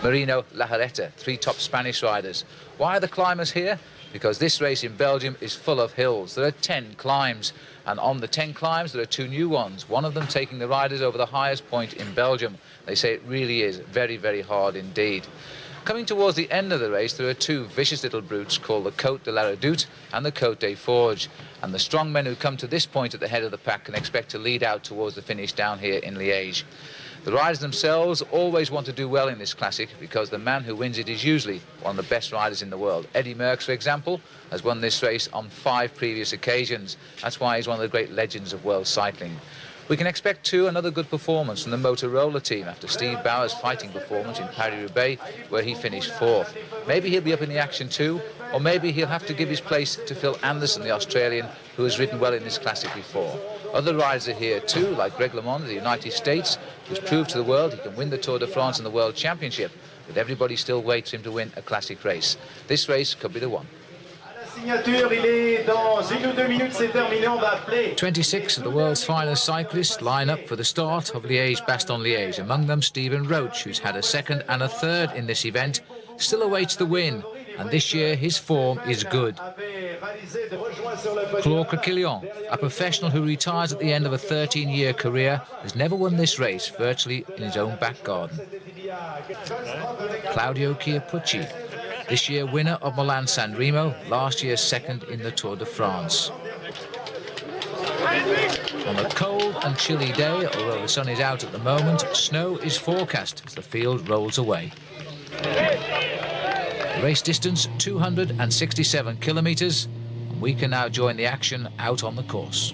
Marino, Lajareta, 3 top Spanish riders. Why are the climbers here? Because this race in Belgium is full of hills. There are 10 climbs, and on the 10 climbs there are 2 new ones, one of them taking the riders over the highest point in Belgium. They say it really is very, very hard indeed. Coming towards the end of the race, there are 2 vicious little brutes called the Côte de la Redoute and the Côte des Forges. And the strong men who come to this point at the head of the pack can expect to lead out towards the finish down here in Liège. The riders themselves always want to do well in this classic because the man who wins it is usually one of the best riders in the world. Eddy Merckx, for example, has won this race on 5 previous occasions. That's why he's one of the great legends of world cycling. We can expect, too, another good performance from the Motorola team after Steve Bauer's fighting performance in Paris-Roubaix, where he finished 4th. Maybe he'll be up in the action, too, or maybe he'll have to give his place to Phil Anderson, the Australian, who has ridden well in this classic before. Other riders are here, too, like Greg LeMond of the United States, who's proved to the world he can win the Tour de France and the World Championship, but everybody still waits for him to win a classic race. This race could be the one. 26 of the world's finest cyclists line up for the start of Liège-Bastogne-Liège. Among them, Stephen Roche, who's had a 2nd and a 3rd in this event, still awaits the win, and this year his form is good. Claude Coquillon, a professional who retires at the end of a 13-year career, has never won this race virtually in his own back garden. Claudio Chiappucci, this year winner of Milan-San Remo, last year's 2nd in the Tour de France. On a cold and chilly day, although the sun is out at the moment, snow is forecast as the field rolls away. The race distance 267 kilometres, and we can now join the action out on the course.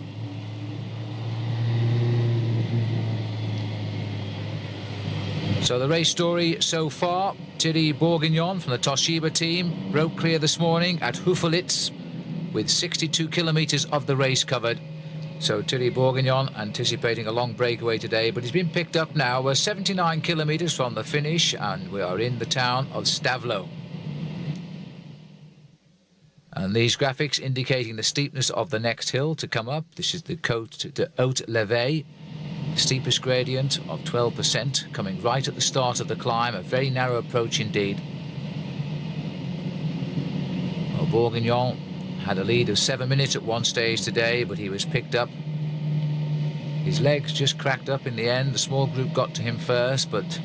So the race story so far: Thierry Bourguignon from the Toshiba team broke clear this morning at Houffalize with 62 kilometres of the race covered. So Thierry Bourguignon anticipating a long breakaway today, but he's been picked up now. We're 79 kilometres from the finish and we are in the town of Stavelot. And these graphics indicating the steepness of the next hill to come up. This is the Côte de Haute-Levée. Steepest gradient of 12% coming right at the start of the climb, a very narrow approach indeed. Well, Bourguignon had a lead of 7 minutes at one stage today, but he was picked up. His legs just cracked up in the end. The small group got to him first, but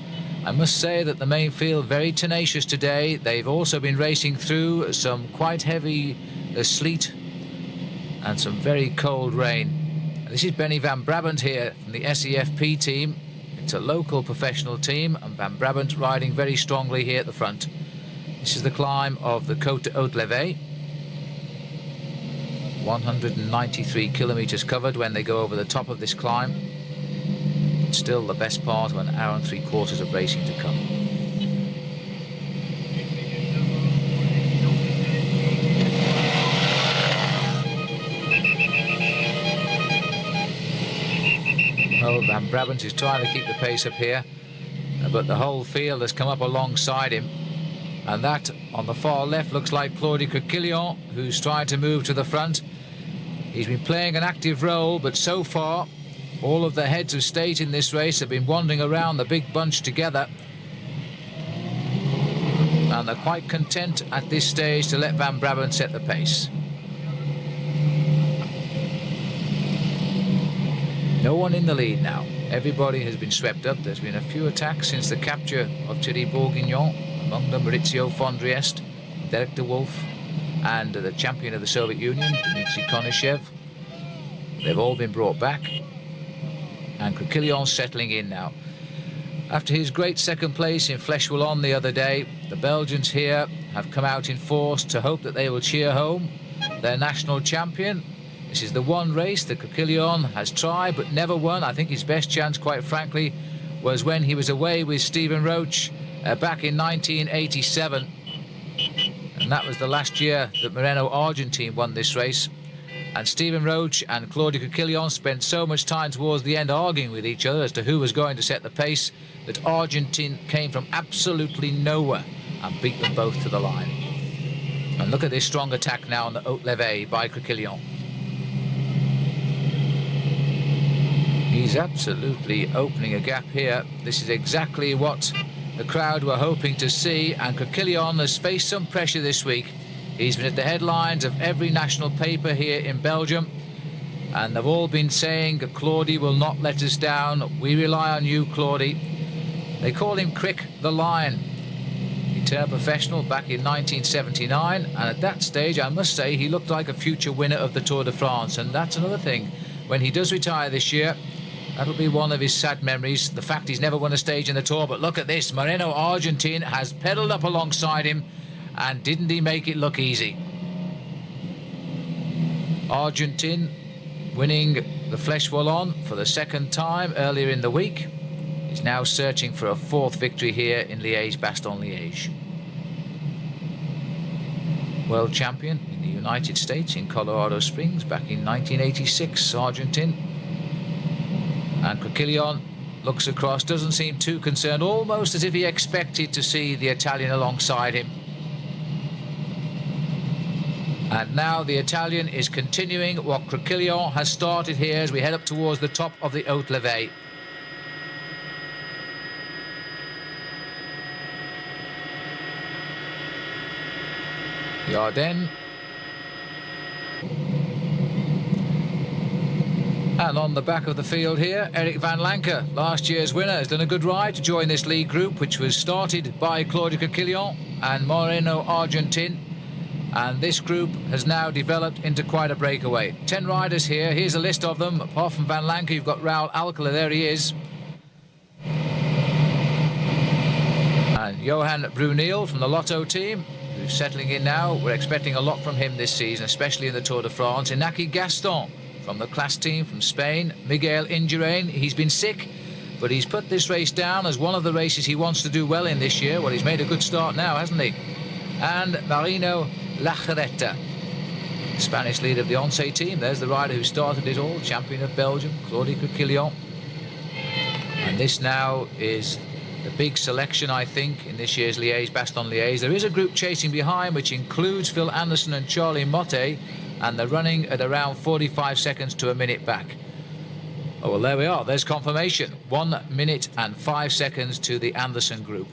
I must say that the main field very tenacious today. They've also been racing through some quite heavy sleet and some very cold rain. This is Benny van Brabant here from the SEFP team. It's a local professional team, and Van Brabant riding very strongly here at the front. This is the climb of the Côte de Haute-Levée. 193 kilometres covered when they go over the top of this climb. It's still the best part of an hour and 3/4 of racing to come. Well, Van Brabant is trying to keep the pace up here, but the whole field has come up alongside him. And that, on the far left, looks like Claudio Coquillon, who's trying to move to the front. He's been playing an active role, but so far, all of the heads of state in this race have been wandering around the big bunch together. And they're quite content at this stage to let Van Brabant set the pace. No one in the lead now. Everybody has been swept up. There's been a few attacks since the capture of Thierry Bourguignon, among them Maurizio Fondriest, Derek de Wolf, and the champion of the Soviet Union, Dmitry Konyshev. They've all been brought back, and Coquillon's settling in now. After his great 2nd place in Flèche-Wallonne the other day, the Belgians here have come out in force to hope that they will cheer home their national champion. This is the one race that Coquillon has tried but never won. I think his best chance, quite frankly, was when he was away with Stephen Roche back in 1987. And that was the last year that Moreno Argentine won this race. And Stephen Roche and Claudio Coquillon spent so much time towards the end arguing with each other as to who was going to set the pace that Argentine came from absolutely nowhere and beat them both to the line. And look at this strong attack now on the Haute-Levée by Coquillon. He's absolutely opening a gap here. This is exactly what the crowd were hoping to see, and Coquillon has faced some pressure this week. He's been at the headlines of every national paper here in Belgium, and they've all been saying that Claudie will not let us down. We rely on you, Claudie. They call him Crick the Lion. He turned professional back in 1979, and at that stage, I must say, he looked like a future winner of the Tour de France. And that's another thing. When he does retire this year, that'll be one of his sad memories, the fact he's never won a stage in the Tour. But look at this, Moreno Argentin has pedalled up alongside him, and didn't he make it look easy? Argentin winning the Flèche Wallonne for the second time earlier in the week. He's now searching for a fourth victory here in Liège-Bastogne-Liège. World champion in the United States in Colorado Springs back in 1986, Argentin. And Coquillon looks across, doesn't seem too concerned, almost as if he expected to see the Italian alongside him. And now the Italian is continuing what Coquillon has started here as we head up towards the top of the Haute Levée. The Ardennes. And on the back of the field here, Eric Van Lancker, last year's winner, has done a good ride to join this league group, which was started by Claude Coquillon and Moreno Argentin. And this group has now developed into quite a breakaway. 10 riders here. Here's a list of them. Apart from Van Lancker, you've got Raoul Alcala. There he is. And Johan Bruneel from the Lotto team, who's settling in now. We're expecting a lot from him this season, especially in the Tour de France. Inaki Gaston from the class team from Spain. Miguel Indurain, he's been sick, but he's put this race down as one of the races he wants to do well in this year. Well, he's made a good start now, hasn't he? And Marino Lajarreta, Spanish leader of the Once team. There's the rider who started it all, champion of Belgium, Claude Coquillon. And this now is the big selection, I think, in this year's Liège-Bastogne-Liège. There is a group chasing behind, which includes Phil Anderson and Charlie Motte, and they're running at around 45 seconds to a minute back. Oh, well, there we are. There's confirmation. 1 minute and 5 seconds to the Anderson group.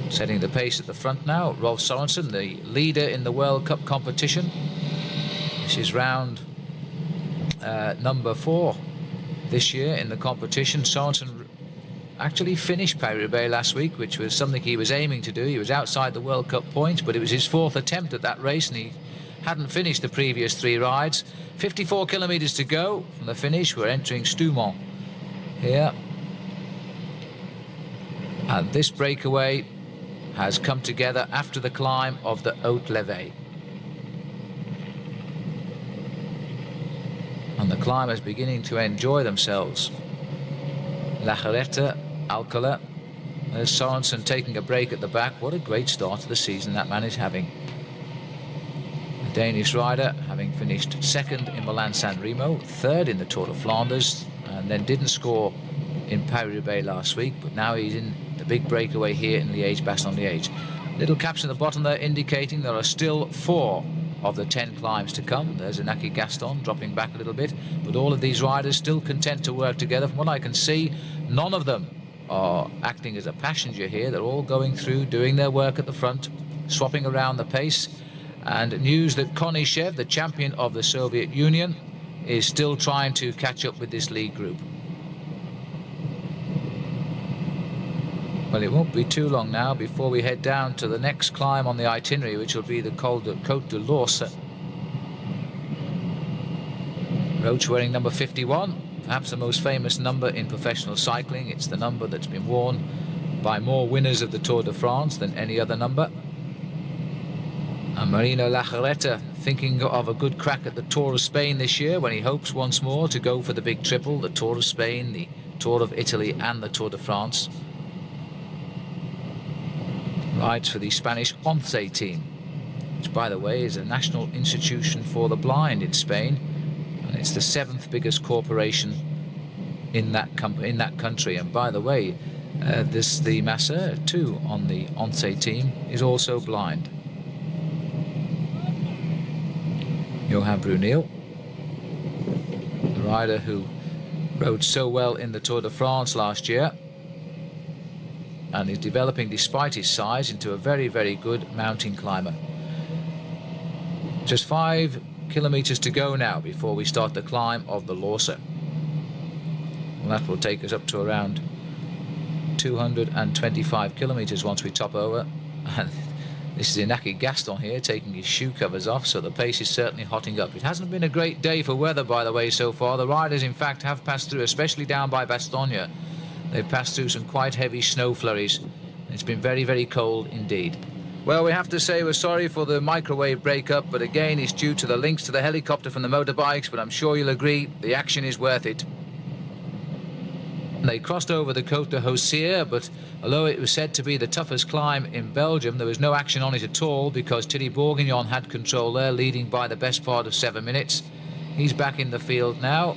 Setting the pace at the front now, Rolf Sorensen, the leader in the World Cup competition. This is round number 4 this year in the competition. Sorensen actually finished Paris-Roubaix last week, which was something he was aiming to do. He was outside the World Cup points, but it was his 4th attempt at that race, and he hadn't finished the previous 3 rides. 54 kilometres to go from the finish. We're entering Stoumont here. And this breakaway has come together after the climb of the Haute Levée. And the climbers beginning to enjoy themselves. Lajarreta, Alcala, there's Sorensen taking a break at the back. What a great start to the season that man is having. The Danish rider, having finished 2nd in Milan-San Remo, 3rd in the Tour de Flanders, and then didn't score in Paris-Roubaix last week, but now he's in the big breakaway here in Liège-Bastogne-Liège. Little caps in the bottom there indicating there are still 4 of the 10 climbs to come. There's Inaki Gaston dropping back a little bit, but all of these riders still content to work together. From what I can see, none of them are acting as a passenger here. They're all going through, doing their work at the front, swapping around the pace. And news that Konishev, the champion of the Soviet Union, is still trying to catch up with this league group. Well, it won't be too long now before we head down to the next climb on the itinerary, which will be the Côte de l'Ours. Roche wearing number 51, perhaps the most famous number in professional cycling. It's the number that's been worn by more winners of the Tour de France than any other number. And Marino Lajarreta thinking of a good crack at the Tour of Spain this year, when he hopes once more to go for the big triple, the Tour of Spain, the Tour of Italy and the Tour de France. Rides for the Spanish Once team, which, by the way, is a national institution for the blind in Spain, and it's the 7th biggest corporation in that country. And by the way, the masseur too on the Once team is also blind. Johan Bruneel, the rider who Rode so well in the Tour de France last year, and is developing, despite his size, into a very, very good mountain climber. Just 5 kilometers to go now before we start the climb of the Lorsa. And that will take us up to around 225 kilometers once we top over. And this is Inaki Gaston here taking his shoe covers off, so the pace is certainly hotting up. It hasn't been a great day for weather, by the way, so far. The riders, in fact, have passed through, especially down by Bastogne. They've passed through some quite heavy snow flurries. It's been very, very cold indeed. Well, we have to say we're sorry for the microwave breakup, but again, it's due to the links to the helicopter from the motorbikes, but I'm sure you'll agree the action is worth it. They crossed over the Côte de Haussière, but although it was said to be the toughest climb in Belgium, there was no action on it at all because Thierry Bourguignon had control there, leading by the best part of 7 minutes. He's back in the field now.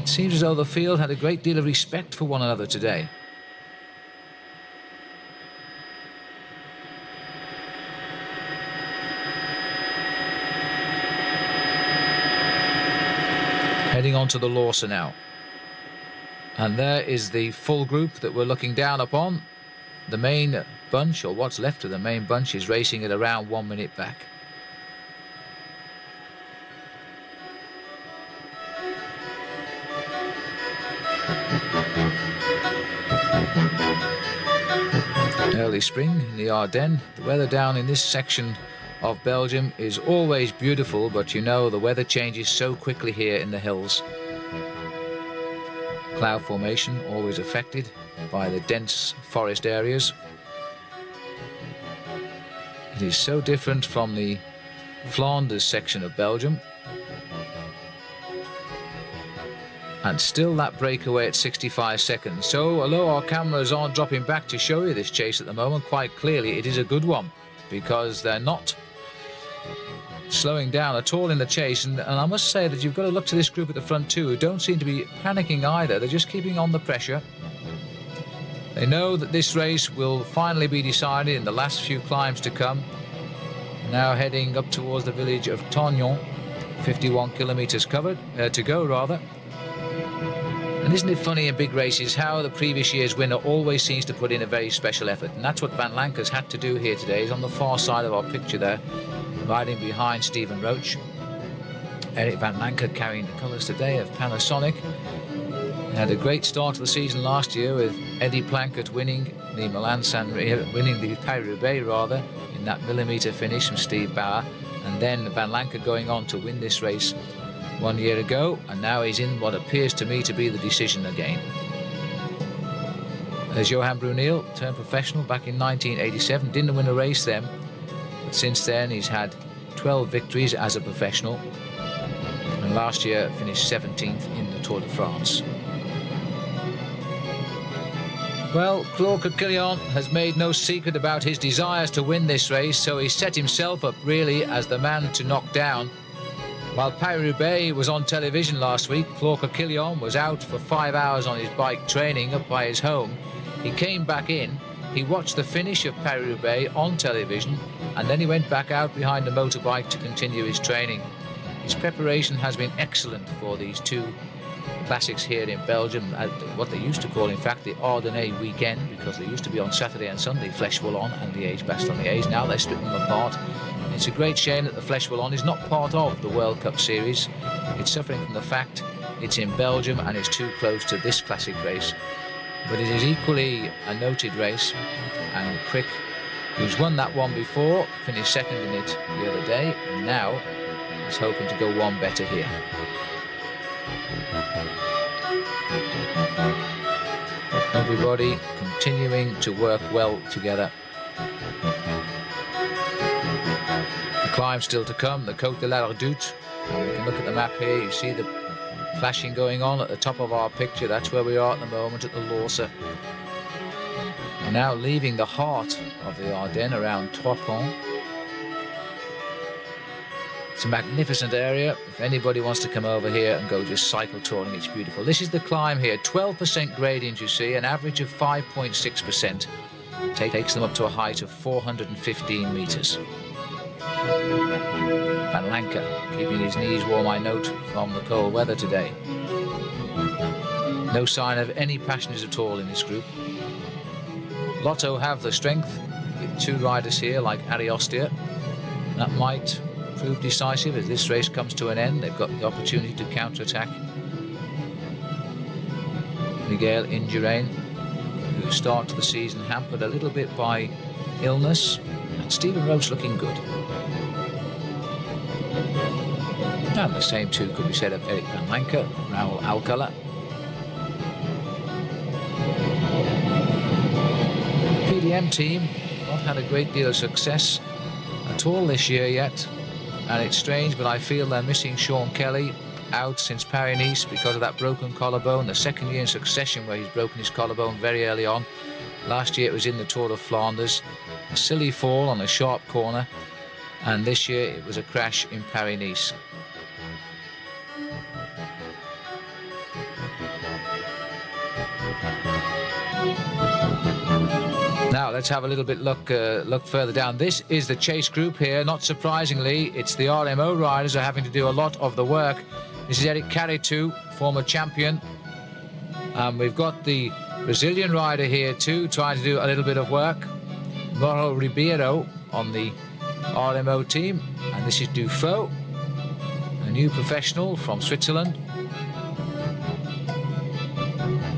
It seems as though the field had a great deal of respect for one another today. Heading on to the Lorsa now. And there is the full group that we're looking down upon. The main bunch, or what's left of the main bunch, is racing at around 1 minute back. Early spring in the Ardennes. The weather down in this section of Belgium is always beautiful, but you know the weather changes so quickly here in the hills. Cloud formation always affected by the dense forest areas. It is so different from the Flanders section of Belgium. And still that breakaway at 65 seconds. So although our cameras aren't dropping back to show you this chase at the moment, quite clearly it is a good one, because they're not slowing down at all in the chase. And I must say that you've got to look to this group at the front too, who don't seem to be panicking either. They're just keeping on the pressure. They know that this race will finally be decided in the last few climbs to come. Now heading up towards the village of Tognon, 51 kilometers covered to go rather. And isn't it funny in big races how the previous year's winner always seems to put in a very special effort, and that's what Van Lanker's had to do here today. He's on the far side of our picture there, riding behind Stephen Roach. Eric Van Lanker carrying the colours today of Panasonic. He had a great start to the season last year with Eddie Plankett winning the winning the Paris-Roubaix rather, in that millimetre finish from Steve Bauer, and then Van Lanker going on to win this race 1 year ago, and now he's in what appears to me to be the decision again. There's Johan Bruneel, turned professional back in 1987, didn't win a race then, but since then he's had 12 victories as a professional, and last year finished 17th in the Tour de France. Well, Claude Coquillon has made no secret about his desires to win this race, so he set himself up really as the man to knock down. While Paris-Roubaix was on television last week, Claude Coquillon was out for 5 hours on his bike training up by his home. He came back in, he watched the finish of Paris-Roubaix on television, and then he went back out behind the motorbike to continue his training. His preparation has been excellent for these two classics here in Belgium, at what they used to call, in fact, the Ardennes weekend, because they used to be on Saturday and Sunday, Flèche Wallonne and Liège-Bastogne-Liège. Now they're splitting them apart. It's a great shame that the Flèche Wallonne is not part of the World Cup series. It's suffering from the fact it's in Belgium and it's too close to this classic race. But it is equally a noted race, and Crick, who's won that one before, finished second in it the other day, and now is hoping to go one better here. Everybody continuing to work well together. The climb still to come, the Côte de la Redoute. And we can look at the map here, you see the flashing going on at the top of our picture. That's where we are at the moment, at the Lorsa. We're now leaving the heart of the Ardennes around Trois Ponts. It's a magnificent area. If anybody wants to come over here and go just cycle touring, it's beautiful. This is the climb here, 12% gradient, you see, an average of 5.6%. Takes them up to a height of 415 metres. Van Lanker keeping his knees warm, I note, from the cold weather today. No sign of any passengers at all in this group. Lotto have the strength with 2 riders here like Ariostia. That might prove decisive as this race comes to an end. They've got the opportunity to counter-attack. Miguel Indurain, who started the season hampered a little bit by illness, and Stephen Roach looking good. And the same too could be said of Eric van Lanker, Raul Alcala. The PDM team not had a great deal of success at all this year yet, and it's strange, but I feel they're missing Sean Kelly, out since Paris-Nice because of that broken collarbone, the second year in succession where he's broken his collarbone very early on. Last year it was in the Tour de Flanders, a silly fall on a sharp corner, and this year it was a crash in Paris-Nice. Now let's have a little bit look further down. This is the chase group here. Not surprisingly, it's the RMO riders who are having to do a lot of the work. This is Eric Carretou, former champion. We've got the Brazilian rider here too, trying to do a little bit of work. Mauro Ribeiro on the RMO team. And this is Dufault, a new professional from Switzerland.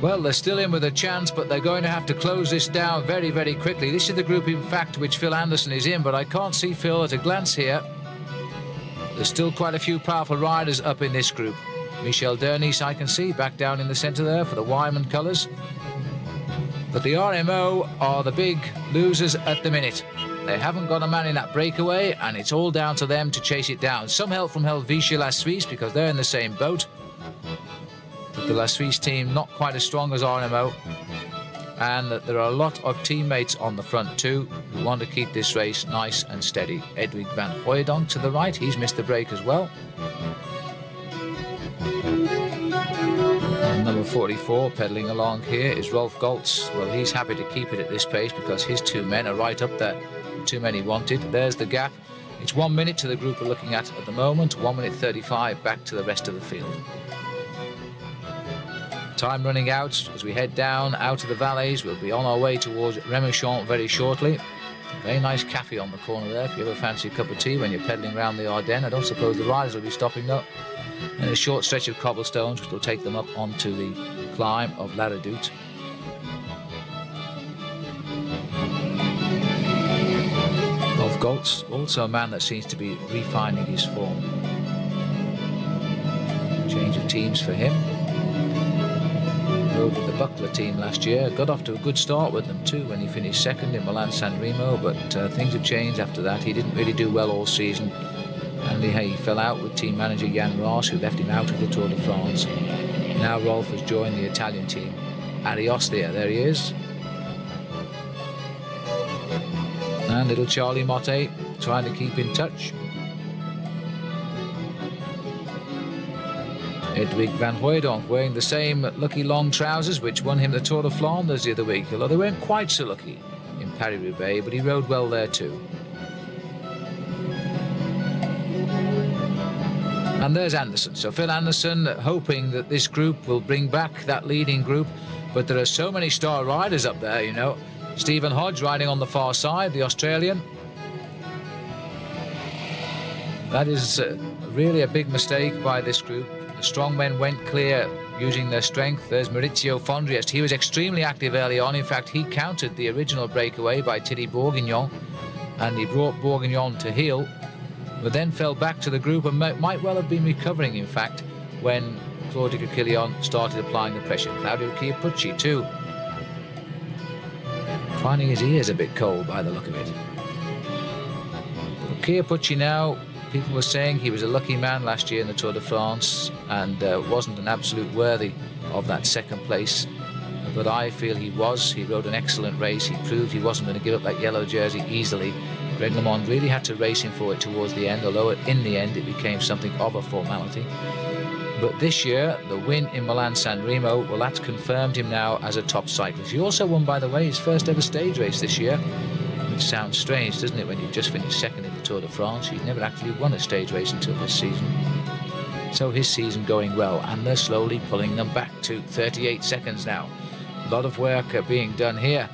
Well, they're still in with a chance, but they're going to have to close this down very, very quickly. This is the group, in fact, which Phil Anderson is in, but I can't see Phil at a glance here. There's still quite a few powerful riders up in this group. Michel Dernies, I can see, back down in the centre there for the Wyman colours. But the RMO are the big losers at the minute. They haven't got a man in that breakaway, and it's all down to them to chase it down. Some help from Helvetia La Suisse, because they're in the same boat. But the La Suisse team not quite as strong as RMO. And that there are a lot of teammates on the front too who want to keep this race nice and steady. Edwig van Hooijdonk to the right, he's missed the break as well. And number 44 pedalling along here is Rolf Goltz. Well, he's happy to keep it at this pace because his 2 men are right up there. Too many wanted. There's the gap. It's 1 minute to the group we're looking at the moment. 1 minute 35 back to the rest of the field. Time running out as we head down out of the valleys. We'll be on our way towards Remouchon very shortly. A very nice cafe on the corner there if you ever fancy a cup of tea when you're pedalling around the Ardennes. I don't suppose the riders will be stopping though. And a short stretch of cobblestones which will take them up onto the climb of La Redoute. Rolf Goltz, also a man that seems to be refining his form. Change of teams for him. Rode with the Buckler team last year, got off to a good start with them too when he finished second in Milan-San Remo, but things have changed after that. He didn't really do well all season, and he fell out with team manager Jan Ross, who left him out of the Tour de France. Now Rolf has joined the Italian team. Ariostia, there he is. And little Charlie Motte trying to keep in touch. Edwig van Hooijdonk wearing the same lucky long trousers which won him the Tour de Flanders the other week, although they weren't quite so lucky in Paris-Roubaix, but he rode well there too. And there's Anderson. So Phil Anderson hoping that this group will bring back that leading group, but there are so many star riders up there, you know. Stephen Hodge riding on the far side, the Australian. That is really a big mistake by this group. The strong men went clear using their strength. There's Maurizio Fondriest. He was extremely active early on. In fact, he countered the original breakaway by Thierry Bourguignon, and he brought Bourguignon to heel, but then fell back to the group and might well have been recovering, in fact, when Claudio Quillion started applying the pressure. Claudio Chiappucci, too, finding his ears a bit cold by the look of it. But Chiappucci now, people were saying he was a lucky man last year in the Tour de France and wasn't an absolute worthy of that second place. But I feel he was. He rode an excellent race. He proved he wasn't going to give up that yellow jersey easily. Greg LeMond really had to race him for it towards the end, although in the end it became something of a formality. But this year, the win in Milan-San Remo, well, that's confirmed him now as a top cyclist. He also won, by the way, his first ever stage race this year. Which sounds strange, doesn't it, when you've just finished second in the Tour de France? He's never actually won a stage race until this season. So his season going well, and they're slowly pulling them back to 38 seconds now. A lot of work being done here.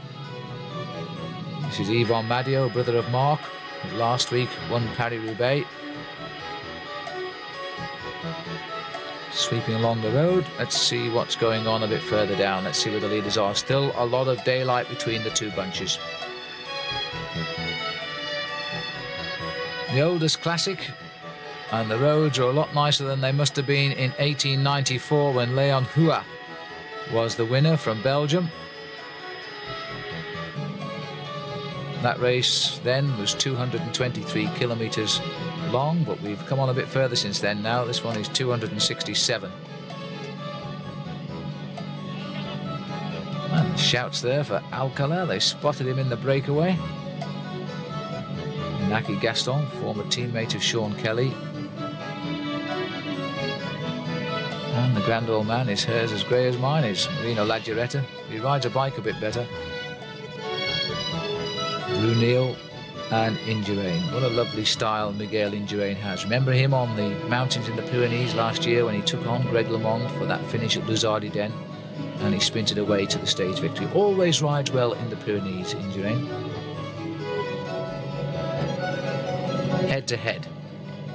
This is Yvon Madio, brother of Mark, who last week won Paris-Roubaix. Sweeping along the road. Let's see what's going on a bit further down. Let's see where the leaders are. Still a lot of daylight between the two bunches. The oldest classic, and the roads are a lot nicer than they must have been in 1894 when Leon Hua was the winner from Belgium. That race then was 223 kilometres long, but we've come on a bit further since then now. This one is 267. And shouts there for Alcala. They spotted him in the breakaway. Inaki Gaston, former teammate of Sean Kelly. And the grand old man, his hair's as grey as mine is. Marino Laduretta. He rides a bike a bit better. Brunel and Indurain. What a lovely style Miguel Indurain has. Remember him on the mountains in the Pyrenees last year when he took on Greg LeMond for that finish at Luzardiden, and he sprinted away to the stage victory. Always rides well in the Pyrenees, Indurain. Head to head,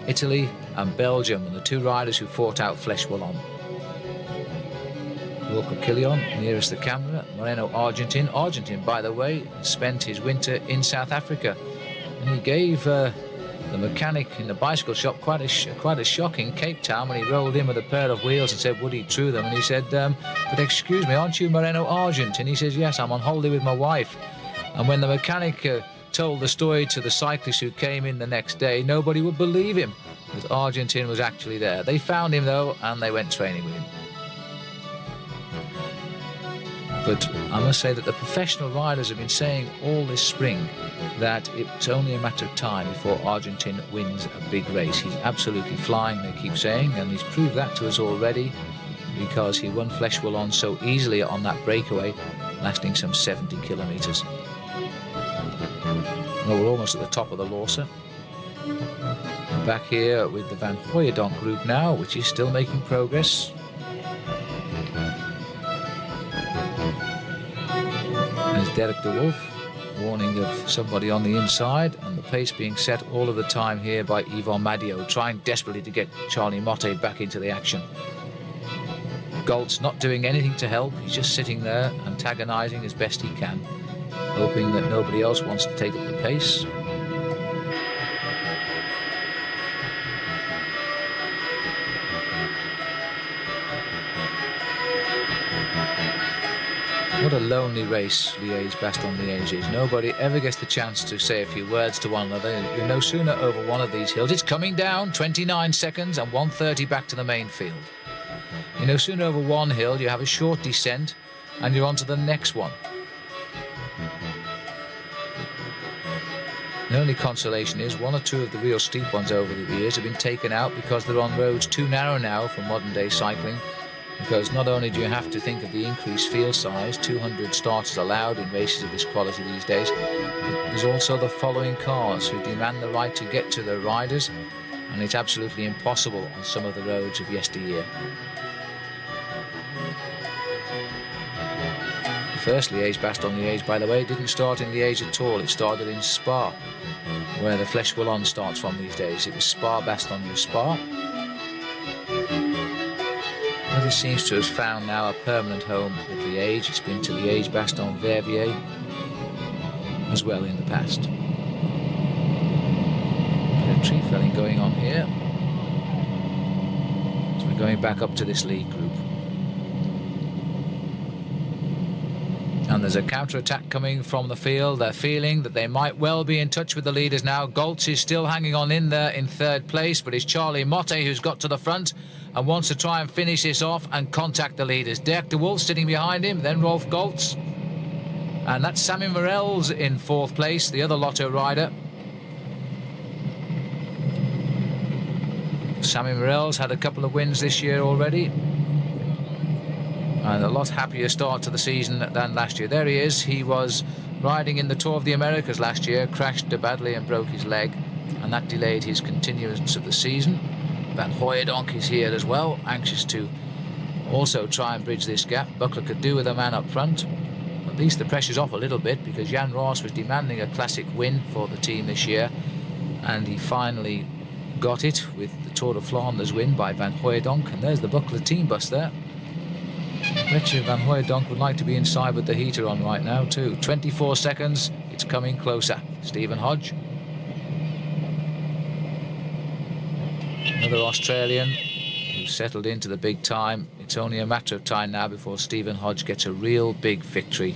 Italy and Belgium, and the two riders who fought out Flèche Wallonne. Walker Killion nearest the camera. Moreno Argentin. Argentin, by the way, spent his winter in South Africa, and he gave the mechanic in the bicycle shop quite a shock in Cape Town when he rolled in with a pair of wheels and said would he true them, and he said, but excuse me, aren't you Moreno Argentin? He says, yes, I'm on holiday with my wife. And when the mechanic told the story to the cyclist who came in the next day, nobody would believe him, because Argentin was actually there. They found him though, and they went training with him. But I must say that the professional riders have been saying all this spring that it's only a matter of time before Argentin wins a big race. He's absolutely flying, they keep saying, and he's proved that to us already, because he won Flèche Wallonne so easily on that breakaway, lasting some 70 kilometres. Well, we're almost at the top of the Lorsa. We're back here with the Van Hooijdonk group now, which is still making progress. There's Derek de Wolf, warning of somebody on the inside, and the pace being set all of the time here by Yvon Madio, trying desperately to get Charlie Motte back into the action. Goltz not doing anything to help, he's just sitting there antagonising as best he can, hoping that nobody else wants to take up the pace. What a lonely race Liège-Bastogne-Liège is. Nobody ever gets the chance to say a few words to one another. You're no sooner over one of these hills. It's coming down, 29 seconds and 1:30 back to the main field. You're no sooner over one hill, you have a short descent, and you're on to the next one. The only consolation is one or two of the real steep ones over the years have been taken out because they're on roads too narrow now for modern day cycling. Because not only do you have to think of the increased field size, 200 starters allowed in races of this quality these days, but there's also the following cars who demand the right to get to their riders, and it's absolutely impossible on some of the roads of yesteryear. The first Liège-Bastogne-Liège, by the way, didn't start in Liège at all. It started in Spa, where the Flèche Wallonne starts from these days. It was Spa-Bastogne-Spa. It seems to have found now a permanent home at Liège. It's been to Liège-Bastogne-Verviers as well in the past. Bit of tree felling going on here. So we're going back up to this lead group. And there's a counter-attack coming from the field. They're feeling that they might well be in touch with the leaders now. Goltz is still hanging on in there in third place, but it's Charlie Motte who's got to the front and wants to try and finish this off and contact the leaders. Dirk de Wolf sitting behind him, then Rolf Goltz. And that's Sammy Morels in fourth place, the other Lotto rider. Sammy Morels had a couple of wins this year already, and a lot happier start to the season than last year. There he is. He was riding in the Tour of the Americas last year, crashed badly and broke his leg, and that delayed his continuance of the season. Van Hooijdonk is here as well, anxious to also try and bridge this gap. Buckler could do with a man up front. At least the pressure's off a little bit, because Jan Roos was demanding a classic win for the team this year, and he finally got it with the Tour de Flanders win by Van Hooijdonk. And there's the Buckler team bus there. I bet you Van Hooijdonk would like to be inside with the heater on right now too. 24 seconds, it's coming closer. Stephen Hodge, another Australian who settled into the big time. It's only a matter of time now before Stephen Hodge gets a real big victory.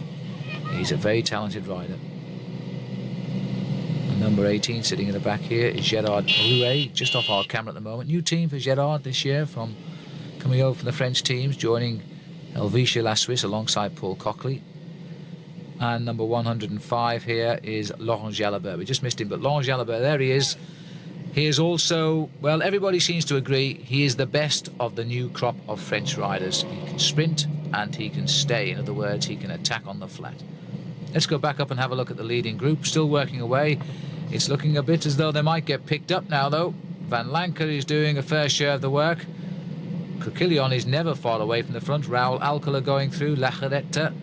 He's a very talented rider. And number 18 sitting in the back here is Gerard Rouvy, just off our camera at the moment. New team for Gerard this year, from coming over from the French teams, joining Helvetia La Suisse alongside Paul Cockley. And number 105 here is Laurent Jalabert. We just missed him, but Laurent Jalabert, there he is. He is also, well, everybody seems to agree, he is the best of the new crop of French riders. He can sprint and he can stay. In other words, he can attack on the flat. Let's go back up and have a look at the leading group. Still working away. It's looking a bit as though they might get picked up now, though. Van Lanker is doing a fair share of the work. Coquillon is never far away from the front. Raoul Alcala going through. Lacherette.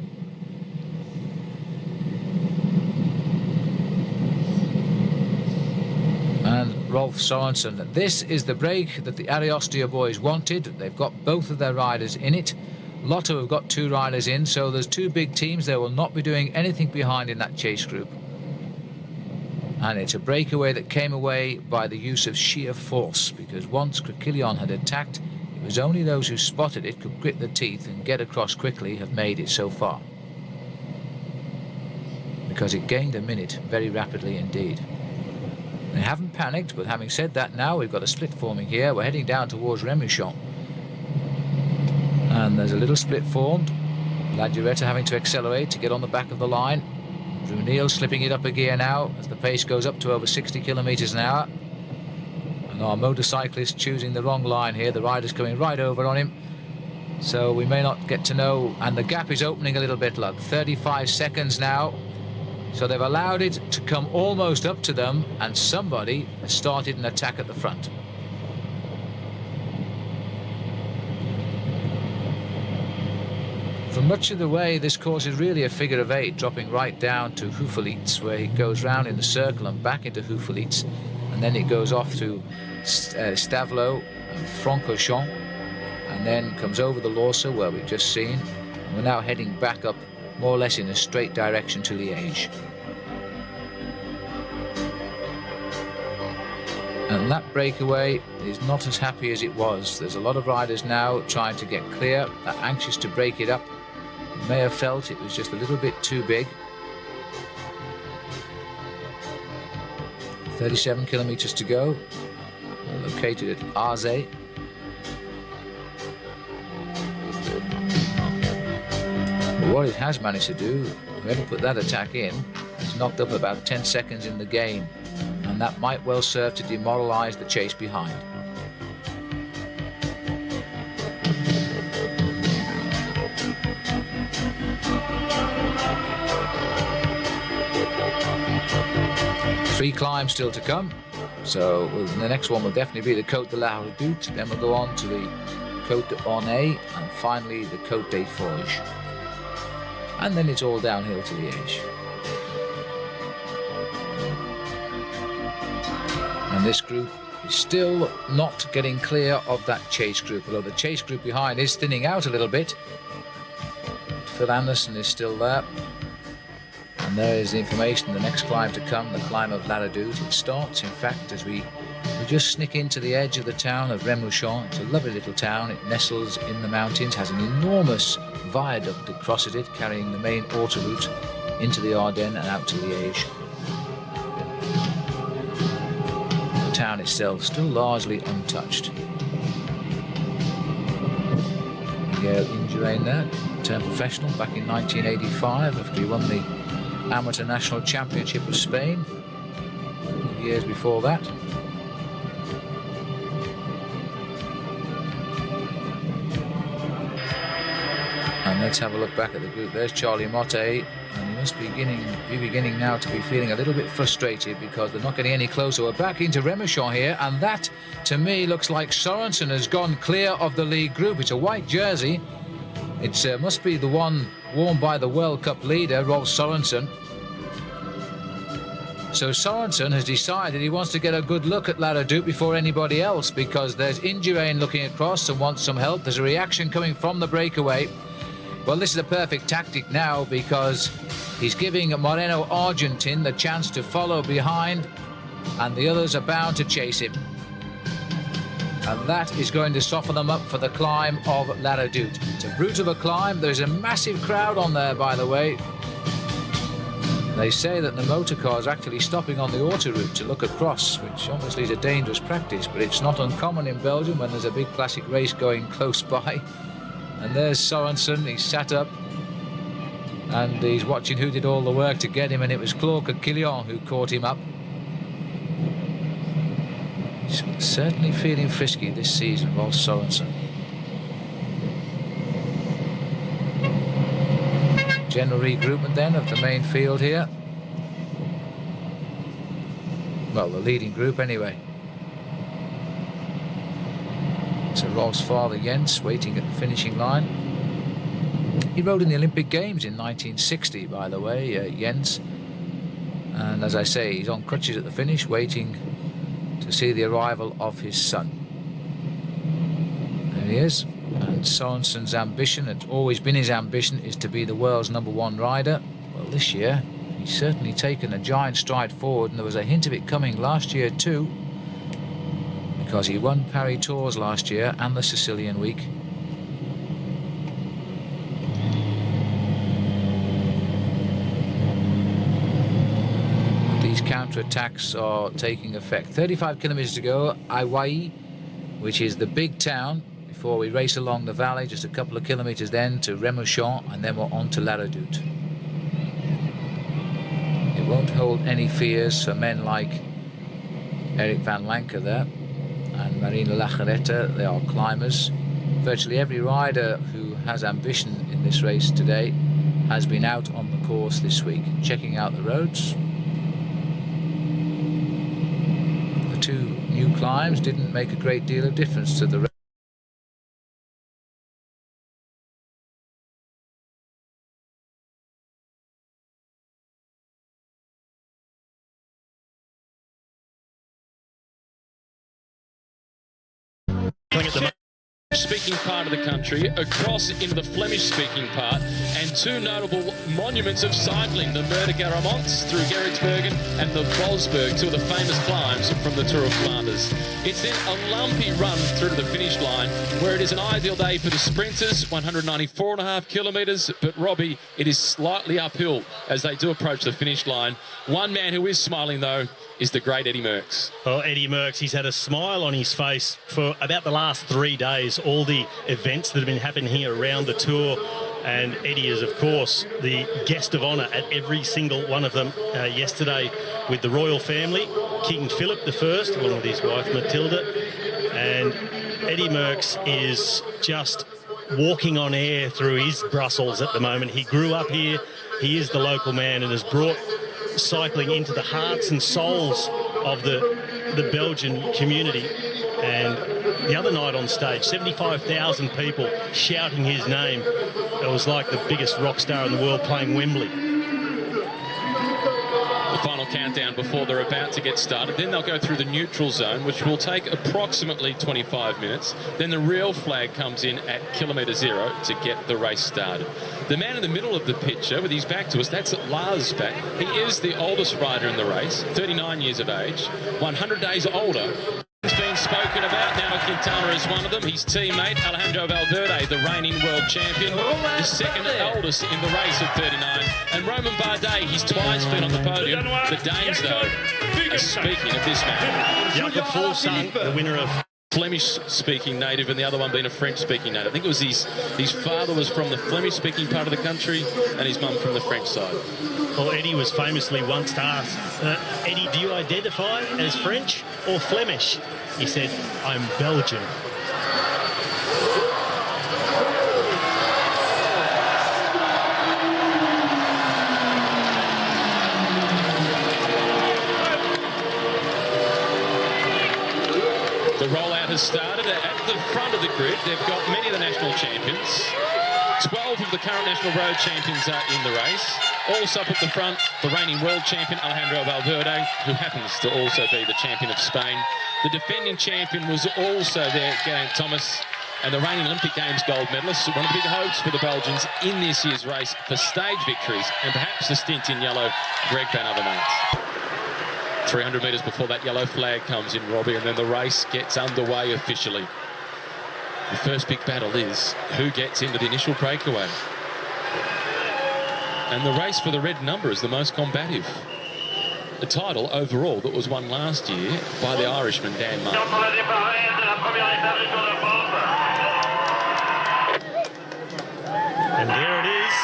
And Rolf Sorensen. This is the break that the Ariostia boys wanted. They've got both of their riders in it. Lotto have got 2 riders in, so there's 2 big teams. They will not be doing anything behind in that chase group. And it's a breakaway that came away by the use of sheer force, because once Coquillon had attacked, it was only those who spotted it, could grit their teeth and get across quickly, have made it so far. Because it gained a minute very rapidly indeed. They haven't panicked, but having said that, now we've got a split forming here. We're heading down towards Remouchon. And there's a little split formed. Laduretta having to accelerate to get on the back of the line. Brunel slipping it up a gear now as the pace goes up to over 60 kilometres an hour. And our motorcyclist choosing the wrong line here. The rider's coming right over on him. So we may not get to know. And the gap is opening a little bit, look. 35 seconds now. So they've allowed it to come almost up to them, and somebody has started an attack at the front. For much of the way, this course is really a figure of 8, dropping right down to Houffalize, where it goes round in the circle and back into Houffalize, and then it goes off to Stavelot and Francorchamps, and then comes over the Lorsa, where we've just seen, and we're now heading back up more or less in a straight direction to Liège. And that breakaway is not as happy as it was. There's a lot of riders now trying to get clear, are anxious to break it up. You may have felt it was just a little bit too big. 37 kilometres to go. We're located at Aze. But what it has managed to do, whoever put that attack in, has knocked up about 10 seconds in the game. And that might well serve to demoralise the chase behind. Three climbs still to come, so the next one will definitely be the Côte de la Redoute, then we'll go on to the Côte d'Ornay, and finally the Côte des Forges. And then it's all downhill to Liège. And this group is still not getting clear of that chase group, although the chase group behind is thinning out a little bit. Phil Anderson is still there. And there is the information, the next climb to come, the climb of La Redoute. It starts, in fact, as we just snick into the edge of the town of Remouchon. It's a lovely little town. It nestles in the mountains, has an enormous viaduct that crosses it, carrying the main autoroute into the Ardennes and out to Liège. The town itself still largely untouched. Miguel Indurain there, turned professional back in 1985 after he won the Amateur National Championship of Spain a couple of years before that. And let's have a look back at the group. There's Charlie Motte, and he must be beginning now to be feeling a little bit frustrated because they're not getting any closer. We're back into Remouchon here, and that, to me, looks like Sorensen has gone clear of the lead group. It's a white jersey. It must be the one worn by the World Cup leader, Rolf Sorensen. So Sorensen has decided he wants to get a good look at La Redoute before anybody else, because there's Indurain looking across and wants some help. There's a reaction coming from the breakaway. Well, this is a perfect tactic now, because he's giving Moreno Argentin the chance to follow behind, and the others are bound to chase him. And that is going to soften them up for the climb of La Redoute. It's a brute of a climb. There's a massive crowd on there, by the way. They say that the motor cars are actually stopping on the autoroute to look across, which obviously is a dangerous practice, but it's not uncommon in Belgium when there's a big classic race going close by. And there's Sorensen. He's sat up and he's watching who did all the work to get him, and it was Claude Quillion who caught him up. He's certainly feeling frisky this season, Rolf Sorensen. General regroupment then of the main field here. Well, the leading group anyway. So Rolf's father Jens waiting at the finishing line. He rode in the Olympic Games in 1960, by the way, Jens. And as I say, he's on crutches at the finish, waiting to see the arrival of his son. There he is. And Sorensen's ambition, it's always been his ambition, is to be the world's #1 rider. Well, this year he's certainly taken a giant stride forward, and there was a hint of it coming last year too, because he won Paris Tours last year and the Sicilian Week. These counter-attacks are taking effect. 35 kilometres to go. Aiwai, which is the big town, before we race along the valley, just a couple of kilometres then to Remouchon, and then we're on to La Redoute. It won't hold any fears for men like Eric van Lancker there and Marina Lajaretta. They are climbers. Virtually every rider who has ambition in this race today has been out on the course this week, checking out the roads. The two new climbs didn't make a great deal of difference to the race. Speaking part of the country, across into the Flemish-speaking part, and two notable monuments of cycling, the Mer de Garamonts through Gerritsbergen and the Vosberg, two of the famous climbs from the Tour of Flanders. It's then a lumpy run through to the finish line, where it is an ideal day for the sprinters, 194.5 kilometres, but Robbie, it is slightly uphill as they do approach the finish line. One man who is smiling, though, is the great Eddie Merckx. Well, Eddie Merckx, he's had a smile on his face for about the last 3 days, all the events that have been happening here around the Tour. And Eddie is, of course, the guest of honour at every single one of them. Yesterday with the royal family, King Philip I, along with his wife Matilda. And Eddie Merckx is just walking on air through his Brussels at the moment. He grew up here. He is the local man and has brought cycling into the hearts and souls of the Belgian community. And the other night on stage, 75,000 people shouting his name. It was like the biggest rock star in the world playing Wembley. The final countdown before they're about to get started. Then they'll go through the neutral zone, which will take approximately 25 minutes. Then the real flag comes in at kilometre 0 to get the race started. The man in the middle of the picture with his back to us, that's Lars back. He is the oldest rider in the race, 39 years of age, 100 days older. It's been spoken about. Now Quintana is one of them. His teammate, Alejandro Valverde, the reigning world champion, the second oldest in the race at 39. And Romain Bardet, he's twice been on the podium. The Danes, though, are speaking of this man. Jakob Fuglsang, the winner of Flemish-speaking native, and the other one being a French-speaking native. I think it was his father was from the Flemish-speaking part of the country and his mum from the French side. Well, Eddie was famously once asked, Eddie, do you identify as French or Flemish? He said, I'm Belgian. has started. At the front of the grid, they've got many of the national champions. 12 of the current national road champions are in the race. Also up at the front, the reigning world champion, Alejandro Valverde, who happens to also be the champion of Spain. The defending champion was also there, Geraint Thomas, and the reigning Olympic Games gold medalist. One of the big hopes for the Belgians in this year's race for stage victories, and perhaps a stint in yellow, Greg van Avermaet. 300 metres before that yellow flag comes in, Robbie, and then the race gets underway officially. The first big battle is who gets into the initial breakaway. And the race for the red number is the most combative. A title overall that was won last year by the Irishman Dan Martin. And there it is.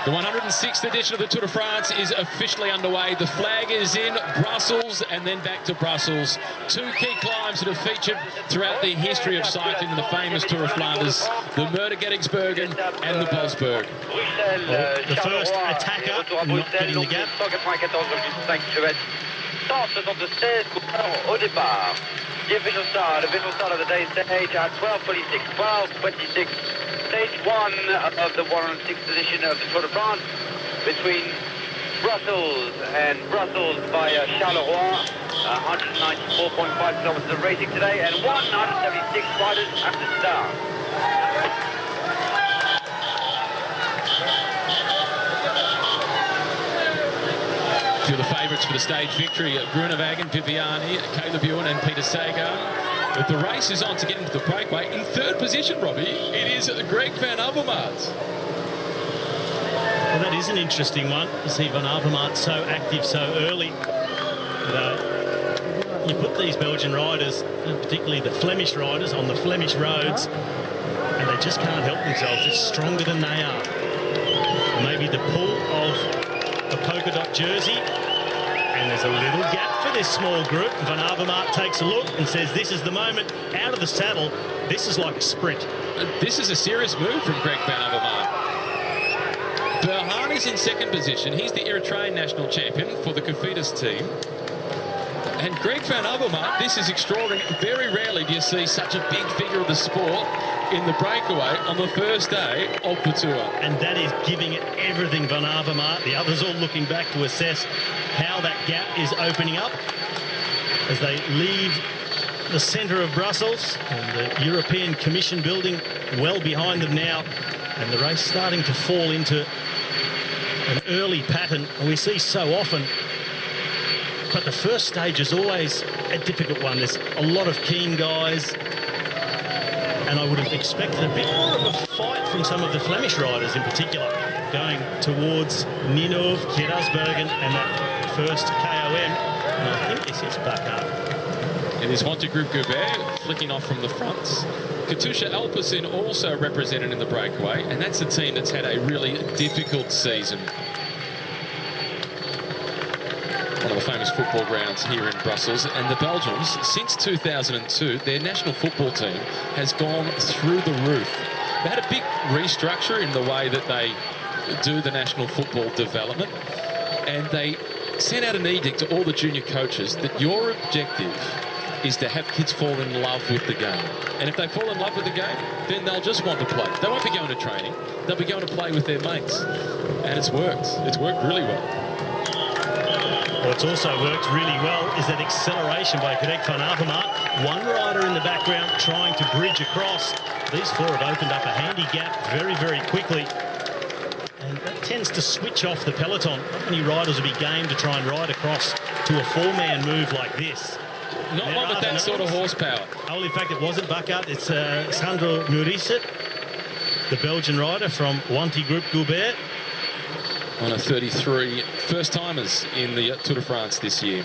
The 106th edition of the Tour de France is officially underway. The flag is in Brussels and then back to Brussels. Two key climbs that have featured throughout the history of cycling in the famous Tour of Flanders, the Meurdergettingsbergen and the Bosberg. The first attacker not getting the gap. 176 au départ. Le Vélossard of the day stage at 12:26, 12:26. Stage 1 of the 106th edition of the Tour de France between Brussels and Brussels via Charleroi. 194.5 kilometers of racing today and 176 riders at the start. A few of the favourites for the stage victory, Groenewegen, Viviani, Caleb Ewan and Peter Sagan. But the race is on to get into the breakaway. In third position, Robbie, it is Greg van Avermaet. Well, that is an interesting one. You see Van Avermaet so active so early. You put these Belgian riders, particularly the Flemish riders, on the Flemish roads, and they just can't help themselves. It's stronger than they are. Maybe the pull of a polka dot jersey, and there's a little gap for this small group. Van Avermaet takes a look and says, this is the moment. Out of the saddle, this is like a sprint. This is a serious move from Greg van Avermaet. Berhan is in second position. He's the Eritrean national champion for the Cofidis team. And Greg van Avermaet, this is extraordinary. Very rarely do you see such a big figure of the sport in the breakaway on the first day of the Tour. And that is giving it everything, Van Avermaet. The others all looking back to assess how that gap is opening up as they leave the centre of Brussels and the European Commission building well behind them now, and the race starting to fall into an early pattern we see so often. But the first stage is always a difficult one. There's a lot of keen guys, and I would have expected a bit more of a fight from some of the Flemish riders in particular, going towards Ninove, Kirasbergen and that first KOM. And I think this is Bakar. It is Montegroup Goubert flicking off from the fronts. Katusha Alpecin also represented in the breakaway, and that's a team that's had a really difficult season. One of the famous football grounds here in Brussels, and the Belgians, since 2002, their national football team has gone through the roof. They had a big restructure in the way that they do the national football development, and they sent out an edict to all the junior coaches that your objective is to have kids fall in love with the game. And if they fall in love with the game, then they'll just want to play. They won't be going to training. They'll be going to play with their mates. And it's worked. It's worked really well. What's also worked really well is that acceleration by Greg van Avermaet. One rider in the background trying to bridge across. These four have opened up a handy gap very, very quickly. And that tends to switch off the peloton. Not many riders will be game to try and ride across to a four-man move like this. Not one with that sort of horsepower. Oh, in fact, it wasn't Bakart. It's Sandro Muriset, the Belgian rider from Montegroup Goubert. One of 33 first-timers in the Tour de France this year.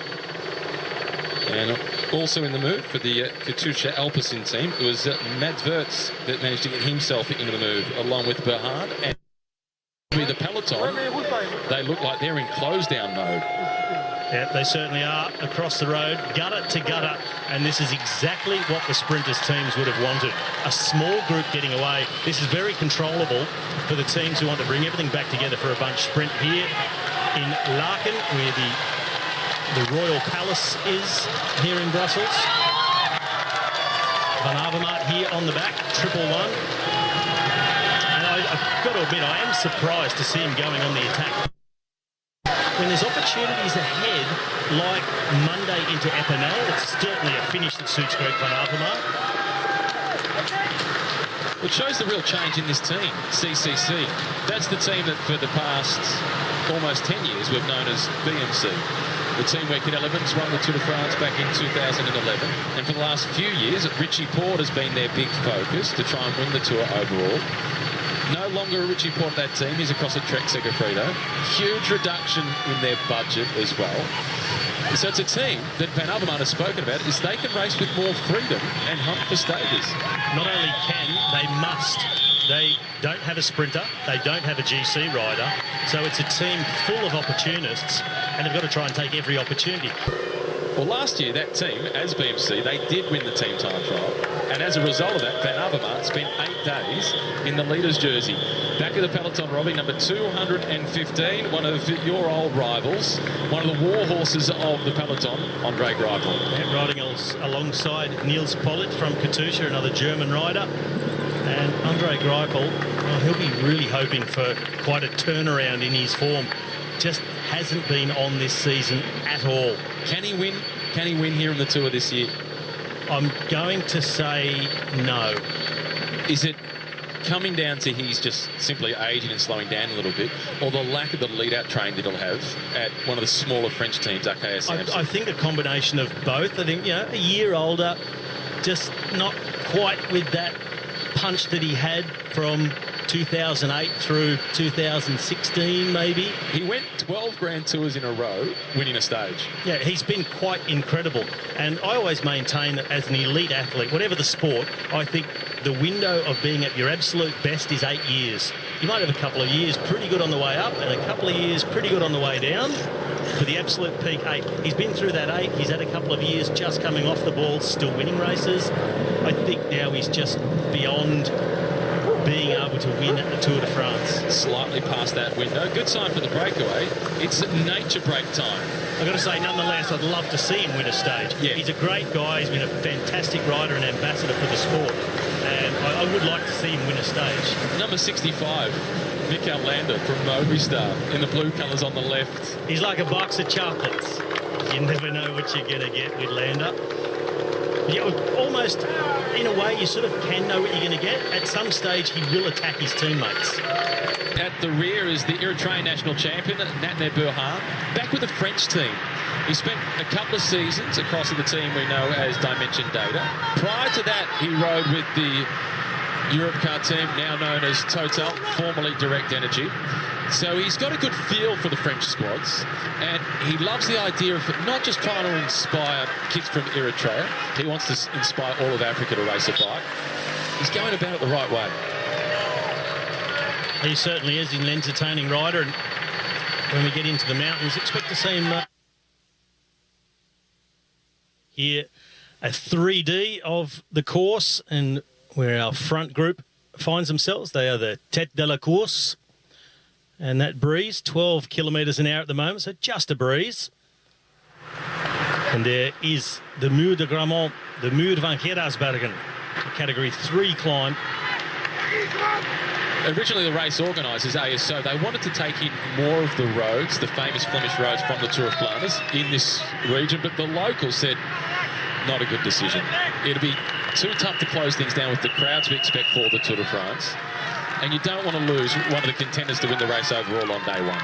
And also in the move for the Katusha Alpecin team, it was Mads Wirtz that managed to get himself into the move, along with Berhan. And with the peloton, they look like they're in close-down mode. Yeah, they certainly are, across the road, gutter to gutter, and this is exactly what the sprinters teams would have wanted. A small group getting away. This is very controllable for the teams who want to bring everything back together for a bunch sprint here in Laken, where the Royal Palace is here in Brussels. Van Avermaet here on the back, 111. And I've got to admit, I am surprised to see him going on the attack. When there's opportunities ahead, like Monday into Epinal, it's certainly a finish that suits Greg Van Avermaet. It shows the real change in this team, CCC. That's the team that for the past almost 10 years we've known as BMC. The team where Kid Evans won the Tour de France back in 2011. And for the last few years, Richie Porte has been their big focus to try and win the Tour overall. No longer a Richie Porte that team. He's across at Trek Segafredo. Huge reduction in their budget as well. So it's a team that Van Avermaet has spoken about is they can race with more freedom and hunt for stages. Not only can, they must. They don't have a sprinter. They don't have a GC rider. So it's a team full of opportunists, and they've got to try and take every opportunity. Well, last year, that team, as BMC, they did win the team time trial. And as a result of that, Van Avermaet spent 8 days in the leader's jersey. Back of the peloton, Robbie, number 215, one of your old rivals, one of the war horses of the peloton, Andre Greifel. Yeah, riding alongside Niels Pollitt from Katusha, another German rider. And Andre Greifel, well, he'll be really hoping for quite a turnaround in his form. Just hasn't been on this season at all. Can he win? Can he win here in the Tour this year? I'm going to say no. Is it coming down to he's just simply aging and slowing down a little bit, or the lack of the lead-out train that he'll have at one of the smaller French teams, RKS Samson? I think a combination of both. I think, you know, a year older, just not quite with that punch that he had from 2008 through 2016, maybe. He went 12 Grand Tours in a row, winning a stage. Yeah, he's been quite incredible. And I always maintain that as an elite athlete, whatever the sport, I think the window of being at your absolute best is 8 years. You might have a couple of years pretty good on the way up and a couple of years pretty good on the way down. For the absolute peak, 8. He's been through that 8. He's had a couple of years just coming off the ball, still winning races. I think now he's just beyond being able to win at the Tour de France. Slightly past that window. Good sign for the breakaway. It's nature break time. I've got to say, nonetheless, I'd love to see him win a stage. Yeah. He's a great guy. He's been a fantastic rider and ambassador for the sport. And I would like to see him win a stage. Number 65, Mikel Landa from Movistar, in the blue colours on the left. He's like a box of chocolates. You never know what you're going to get with Landa. Yeah, almost, in a way, you sort of can know what you're going to get. At some stage, he will attack his teammates. At the rear is the Eritrean national champion, Natne Burhan, back with the French team. He spent a couple of seasons across the team we know as Dimension Data. Prior to that, he rode with the Europcar team, now known as Total, formerly Direct Energy. So he's got a good feel for the French squads, and he loves the idea of not just trying to inspire kids from Eritrea. He wants to inspire all of Africa to race a bike. He's going about it the right way. He certainly is an entertaining rider, and when we get into the mountains, expect to see him here a 3D of the course, and where our front group finds themselves. They are the Tête de la Course. And that breeze, 12 kilometres an hour at the moment, so just a breeze. And there is the Mur de Grammont, the Mur van Gerardsbergen, a Category 3 climb. Originally, the race organisers, ASO, they wanted to take in more of the roads, the famous Flemish roads from the Tour of Flanders in this region, but the locals said, not a good decision. It'd be too tough to close things down with the crowds we expect for the Tour de France. And you don't want to lose one of the contenders to win the race overall on day one.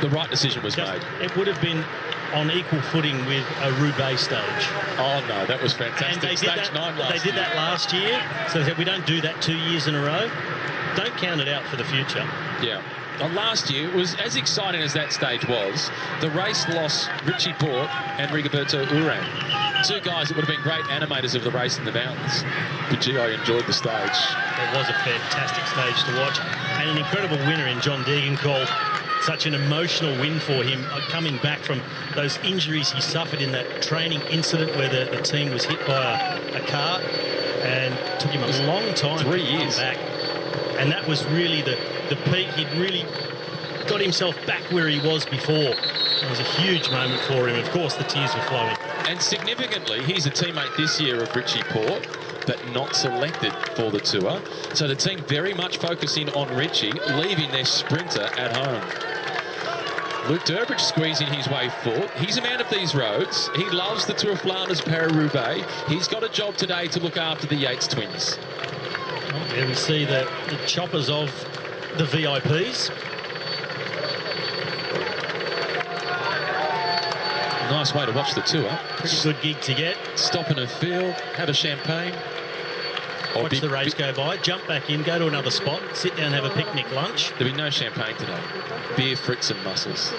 The right decision was made. It would have been on equal footing with a Roubaix stage. Oh, no, that was fantastic. And they did, they did that last year, so they said, we don't do that 2 years in a row. Don't count it out for the future. Yeah. Last year was as exciting as that stage was. The race lost Richie Porte and Rigoberto Urán. Two guys that would have been great animators of the race in the mountains. But gee, I enjoyed the stage. It was a fantastic stage to watch. And an incredible winner in John Degenkolb. such an emotional win for him, coming back from those injuries he suffered in that training incident where the team was hit by a car, and it took him a long time 3 to come years back. And that was really the peak. He'd really got himself back where he was before. It was a huge moment for him. Of course, the tears were flowing. And significantly, he's a teammate this year of Richie Port, but not selected for the tour. So the team very much focusing on Richie, leaving their sprinter at home. Luke Durbridge squeezing his way forward. He's a man of these roads. He loves the Tour of Flanders Paris-Roubaix. He's got a job today to look after the Yates twins. Well, there we see the choppers of the VIPs. Nice way to watch the tour. Pretty good gig to get. Stop in a field, have a champagne. Watch the race go by, jump back in, go to another spot, sit down, have a picnic lunch. There'll be no champagne today. Beer, fritz and mussels.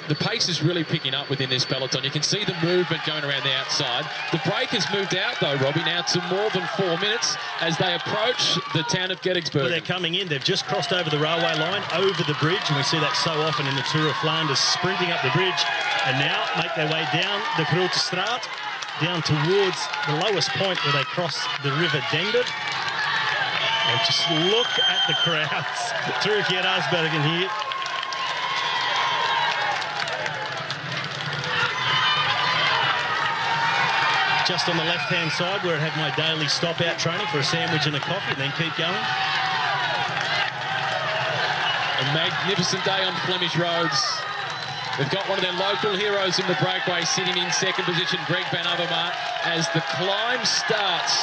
The pace is really picking up within this peloton. You can see the movement going around the outside. The break has moved out, though, Robbie, now to more than 4 minutes as they approach the town of Gettysburg. Well, they're coming in. They've just crossed over the railway line, over the bridge, and we see that so often in the Tour of Flanders, sprinting up the bridge, and now make their way down the Grote Straat, down towards the lowest point where they cross the River Dender. And just look at the crowds through Gettysburg here. Just on the left-hand side where I have my daily stop-out training for a sandwich and a coffee, and then keep going. A magnificent day on Flemish roads. They've got one of their local heroes in the breakaway sitting in second position, Greg Van Avermaet, as the climb starts.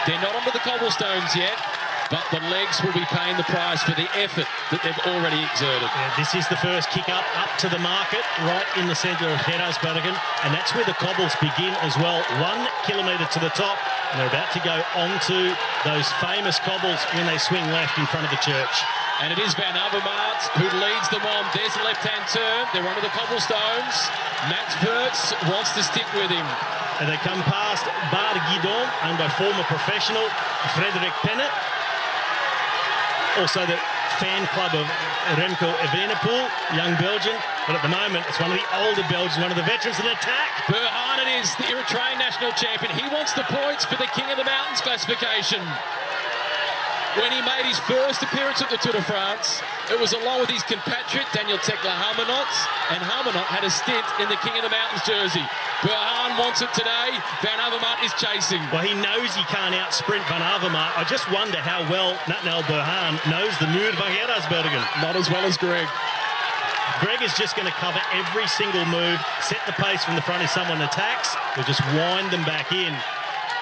They're not onto the cobblestones yet, but the legs will be paying the price for the effort that they've already exerted. Yeah, this is the first kick up to the market, right in the centre of Gettysburg, and that's where the cobbles begin as well. 1 kilometre to the top, and they're about to go onto those famous cobbles when they swing left in front of the church. And it is Van Avermaet who leads them on. There's the left-hand turn. They're onto the cobblestones. Mats Wirtz wants to stick with him. And they come past Bar Guidon, owned by former professional Frederik Pennant. Also the fan club of Remco Evenepoel, young Belgian. But at the moment, it's one of the older Belgians, one of the veterans in attack. Burhan, it is, the Eritrean national champion. He wants the points for the King of the Mountains classification. When he made his first appearance at the Tour de France, it was along with his compatriot Daniel Tekla Harmonot, and Harmonot had a stint in the King of the Mountains jersey. Burhan wants it today. Van Avermaet is chasing. Well, he knows he can't out-sprint Van Avermaet. I just wonder how well Natnael Burhan knows the Muur van Gettysburg. Not as well as Greg. Greg is just going to cover every single move, set the pace from the front if someone attacks. He'll just wind them back in.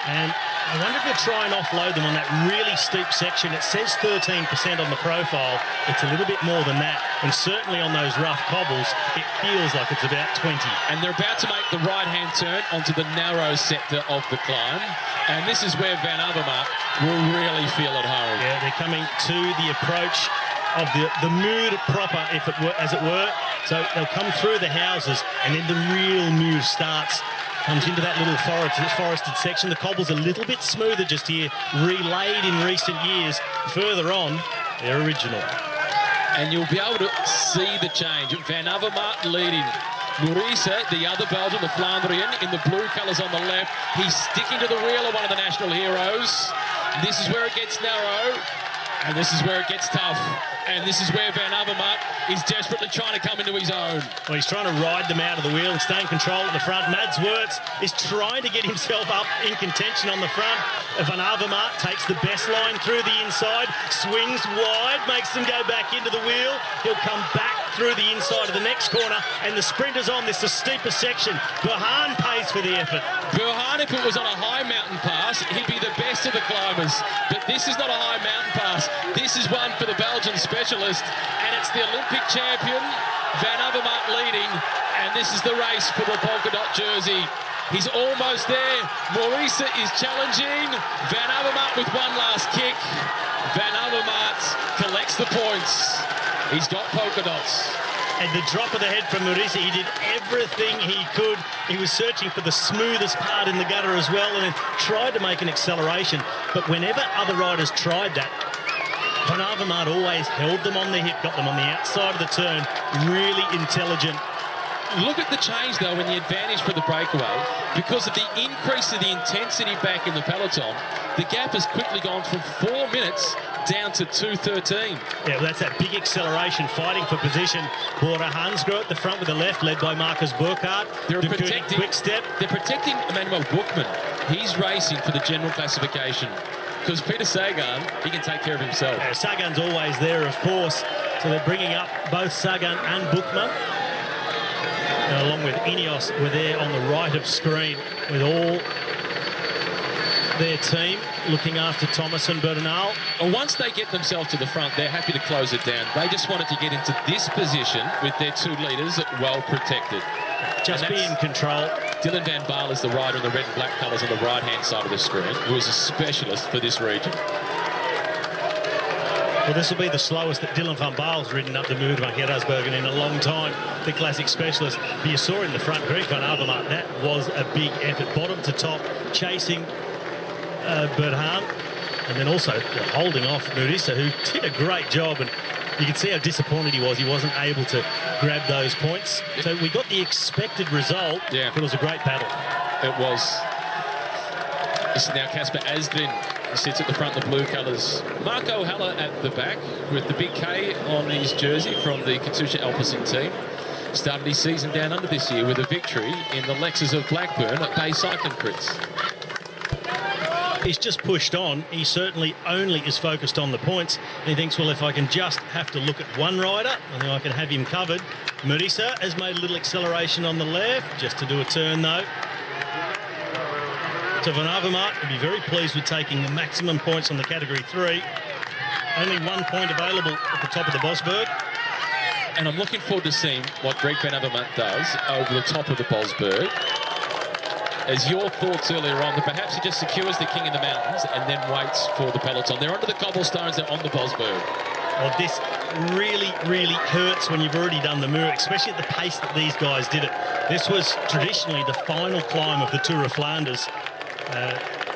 And I wonder if he'll try and offload them on that really steep section. It says 13% on the profile. It's a little bit more than that. And certainly on those rough cobbles, it feels like it's about 20. And they're about to make the right-hand turn onto the narrow sector of the climb. And this is where Van Avermaet will really feel at home. Yeah, they're coming to the approach of the Muur proper, if it were, as it were. So they'll come through the houses, and then the real Muur starts. Comes into that little forested section. The cobble's a little bit smoother just here, relayed in recent years. Further on, they're original. And you'll be able to see the change. Van Avermaet leading. Maurice, the other Belgian, the Flandrian, in the blue colours on the left. He's sticking to the wheel of one of the national heroes. This is where it gets narrow, and this is where it gets tough. And this is where Van Avermaet is desperately trying to come into his own. Well, he's trying to ride them out of the wheel and stay in control at the front. Mats Wirtz is trying to get himself up in contention on the front. Van Avermaet takes the best line through the inside, swings wide, makes them go back into the wheel. He'll come back through the inside of the next corner, and the sprinter's on this, the steeper section. Burhan pays for the effort. Burhan, if it was on a high mountain pass, he'd be the best of the climbers. But this is not a high mountain pass. This is one for the Belgian specialist, and it's the Olympic champion, Van Avermaet, leading, and this is the race for the polka dot jersey. He's almost there. Maurice is challenging. Van Avermaet with one last kick. Van Avermaet collects the points. He's got polka dots. And the drop of the head from Maurice, he did everything he could. He was searching for the smoothest part in the gutter as well, and then tried to make an acceleration. But whenever other riders tried that, Van Avermaet always held them on the hip, got them on the outside of the turn. Really intelligent. Look at the change, though, in the advantage for the breakaway. Because of the increase of the intensity back in the peloton, the gap has quickly gone from 4 minutes down to 2:13. Yeah, well, that's that big acceleration, fighting for position. Bora Hansgrohe at the front with the left, led by Marcus Burkhardt. They're protecting quick step. They're protecting Emmanuel Buchmann. He's racing for the general classification. Because Peter Sagan, he can take care of himself. Yeah, Sagan's always there, of course. So they're bringing up both Sagan and Buchmann. And along with Ineos, we're there on the right of screen with all their team looking after Thomas and Bernal. And once they get themselves to the front, they're happy to close it down. They just wanted to get into this position with their 2 leaders well protected. Just be in control. Dylan van Baarle is the rider in the red and black colours on the right-hand side of the screen, who is a specialist for this region. Well, this will be the slowest that Dylan van Baarle's ridden up the Muur van Gerardsbergen in a long time, the classic specialist. But you saw in the front, Greg van Avermaet, that was a big effort, bottom to top, chasing Bernal, and then also holding off Murisa, who did a great job. And you can see how disappointed he was. He wasn't able to grab those points. So we got the expected result. Yeah. It was a great battle. It was. This is now Casper Asgreen. He sits at the front, the blue colours. Marco Haller at the back with the big K on his jersey from the Katusha Alpecin team. Started his season down under this year with a victory in the Lexus of Blackburn at Bay Cycling Crits. He's just pushed on. He certainly only is focused on the points. And he thinks, well, if I can just have to look at one rider, I think I can have him covered. Murisa has made a little acceleration on the left, just to do a turn, though. So Van Avermaet would be very pleased with taking the maximum points on the Category 3. Only 1 point available at the top of the Bosberg. And I'm looking forward to seeing what Greg Van Avermaet does over the top of the Bosberg. As your thoughts earlier on, that perhaps he just secures the King of the Mountains and then waits for the peloton. They're under the cobblestones, they're on the Bosberg. Well, this really, really hurts when you've already done the Muur, especially at the pace that these guys did it. This was traditionally the final climb of the Tour of Flanders.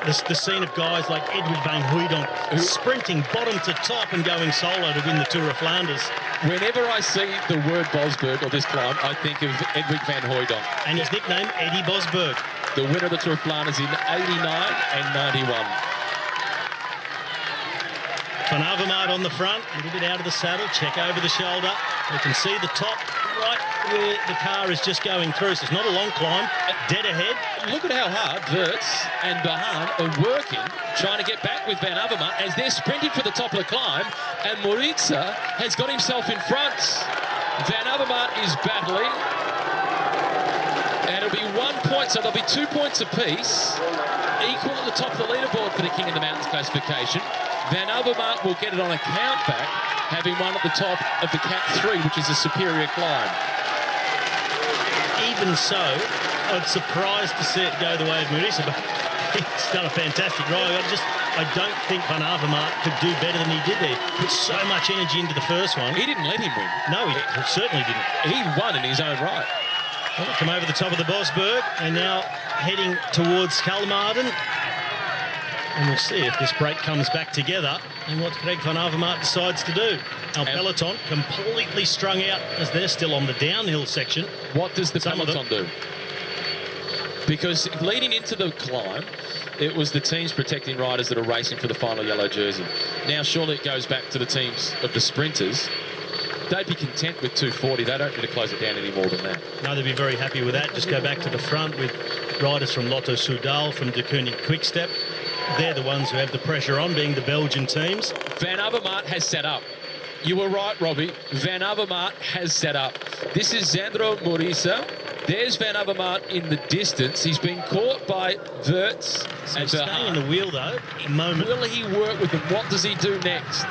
The scene of guys like Edward van Hooydonk sprinting bottom to top and going solo to win the Tour of Flanders. Whenever I see the word Bosberg or this climb, I think of Edward van Hooydonk. And his nickname, Eddie Bosberg. The winner of the Tour of Flanders in 89 and 91. Van Avermaet on the front, a little bit out of the saddle, check over the shoulder. You can see the top right where the car is just going through. So it's not a long climb, dead ahead. Look at how hard Wirtz and Bahan are working, trying to get back with Van Avermaet as they're sprinting for the top of the climb, and Morica has got himself in front. Van Avermaet is battling, and it'll be 1 point, so there'll be 2 points apiece, equal at the top of the leaderboard for the King of the Mountains classification. Van Avermaet will get it on a countback, having won at the top of the Cat 3, which is a superior climb. Even so, I'm surprised to see it go the way of Murisa, but he's done a fantastic ride. I don't think Van Avermaet could do better than he did there. Put so much energy into the first one. He didn't let him win. No, he certainly didn't. He won in his own right. Well, come over the top of the Bosberg and now heading towards Kalmarden. And we'll see if this break comes back together and what Greg Van Avermaet decides to do. Our peloton completely strung out as they're still on the downhill section. What does the peloton do? Because leading into the climb, it was the teams protecting riders that are racing for the final yellow jersey. Now surely it goes back to the teams of the sprinters. They'd be content with 240. They don't need to close it down any more than that. No, they'd be very happy with that. Just go back to the front with riders from Lotto Soudal, from De Koning Quickstep. They're the ones who have the pressure on, being the Belgian teams. Van Avermaet has set up. You were right, Robbie. Van Avermaet has set up. This is Sandro Morica. There's Van Avermaet in the distance. He's been caught by Wirtz and staying in the wheel, though, a moment. Will he work with them? What does he do next?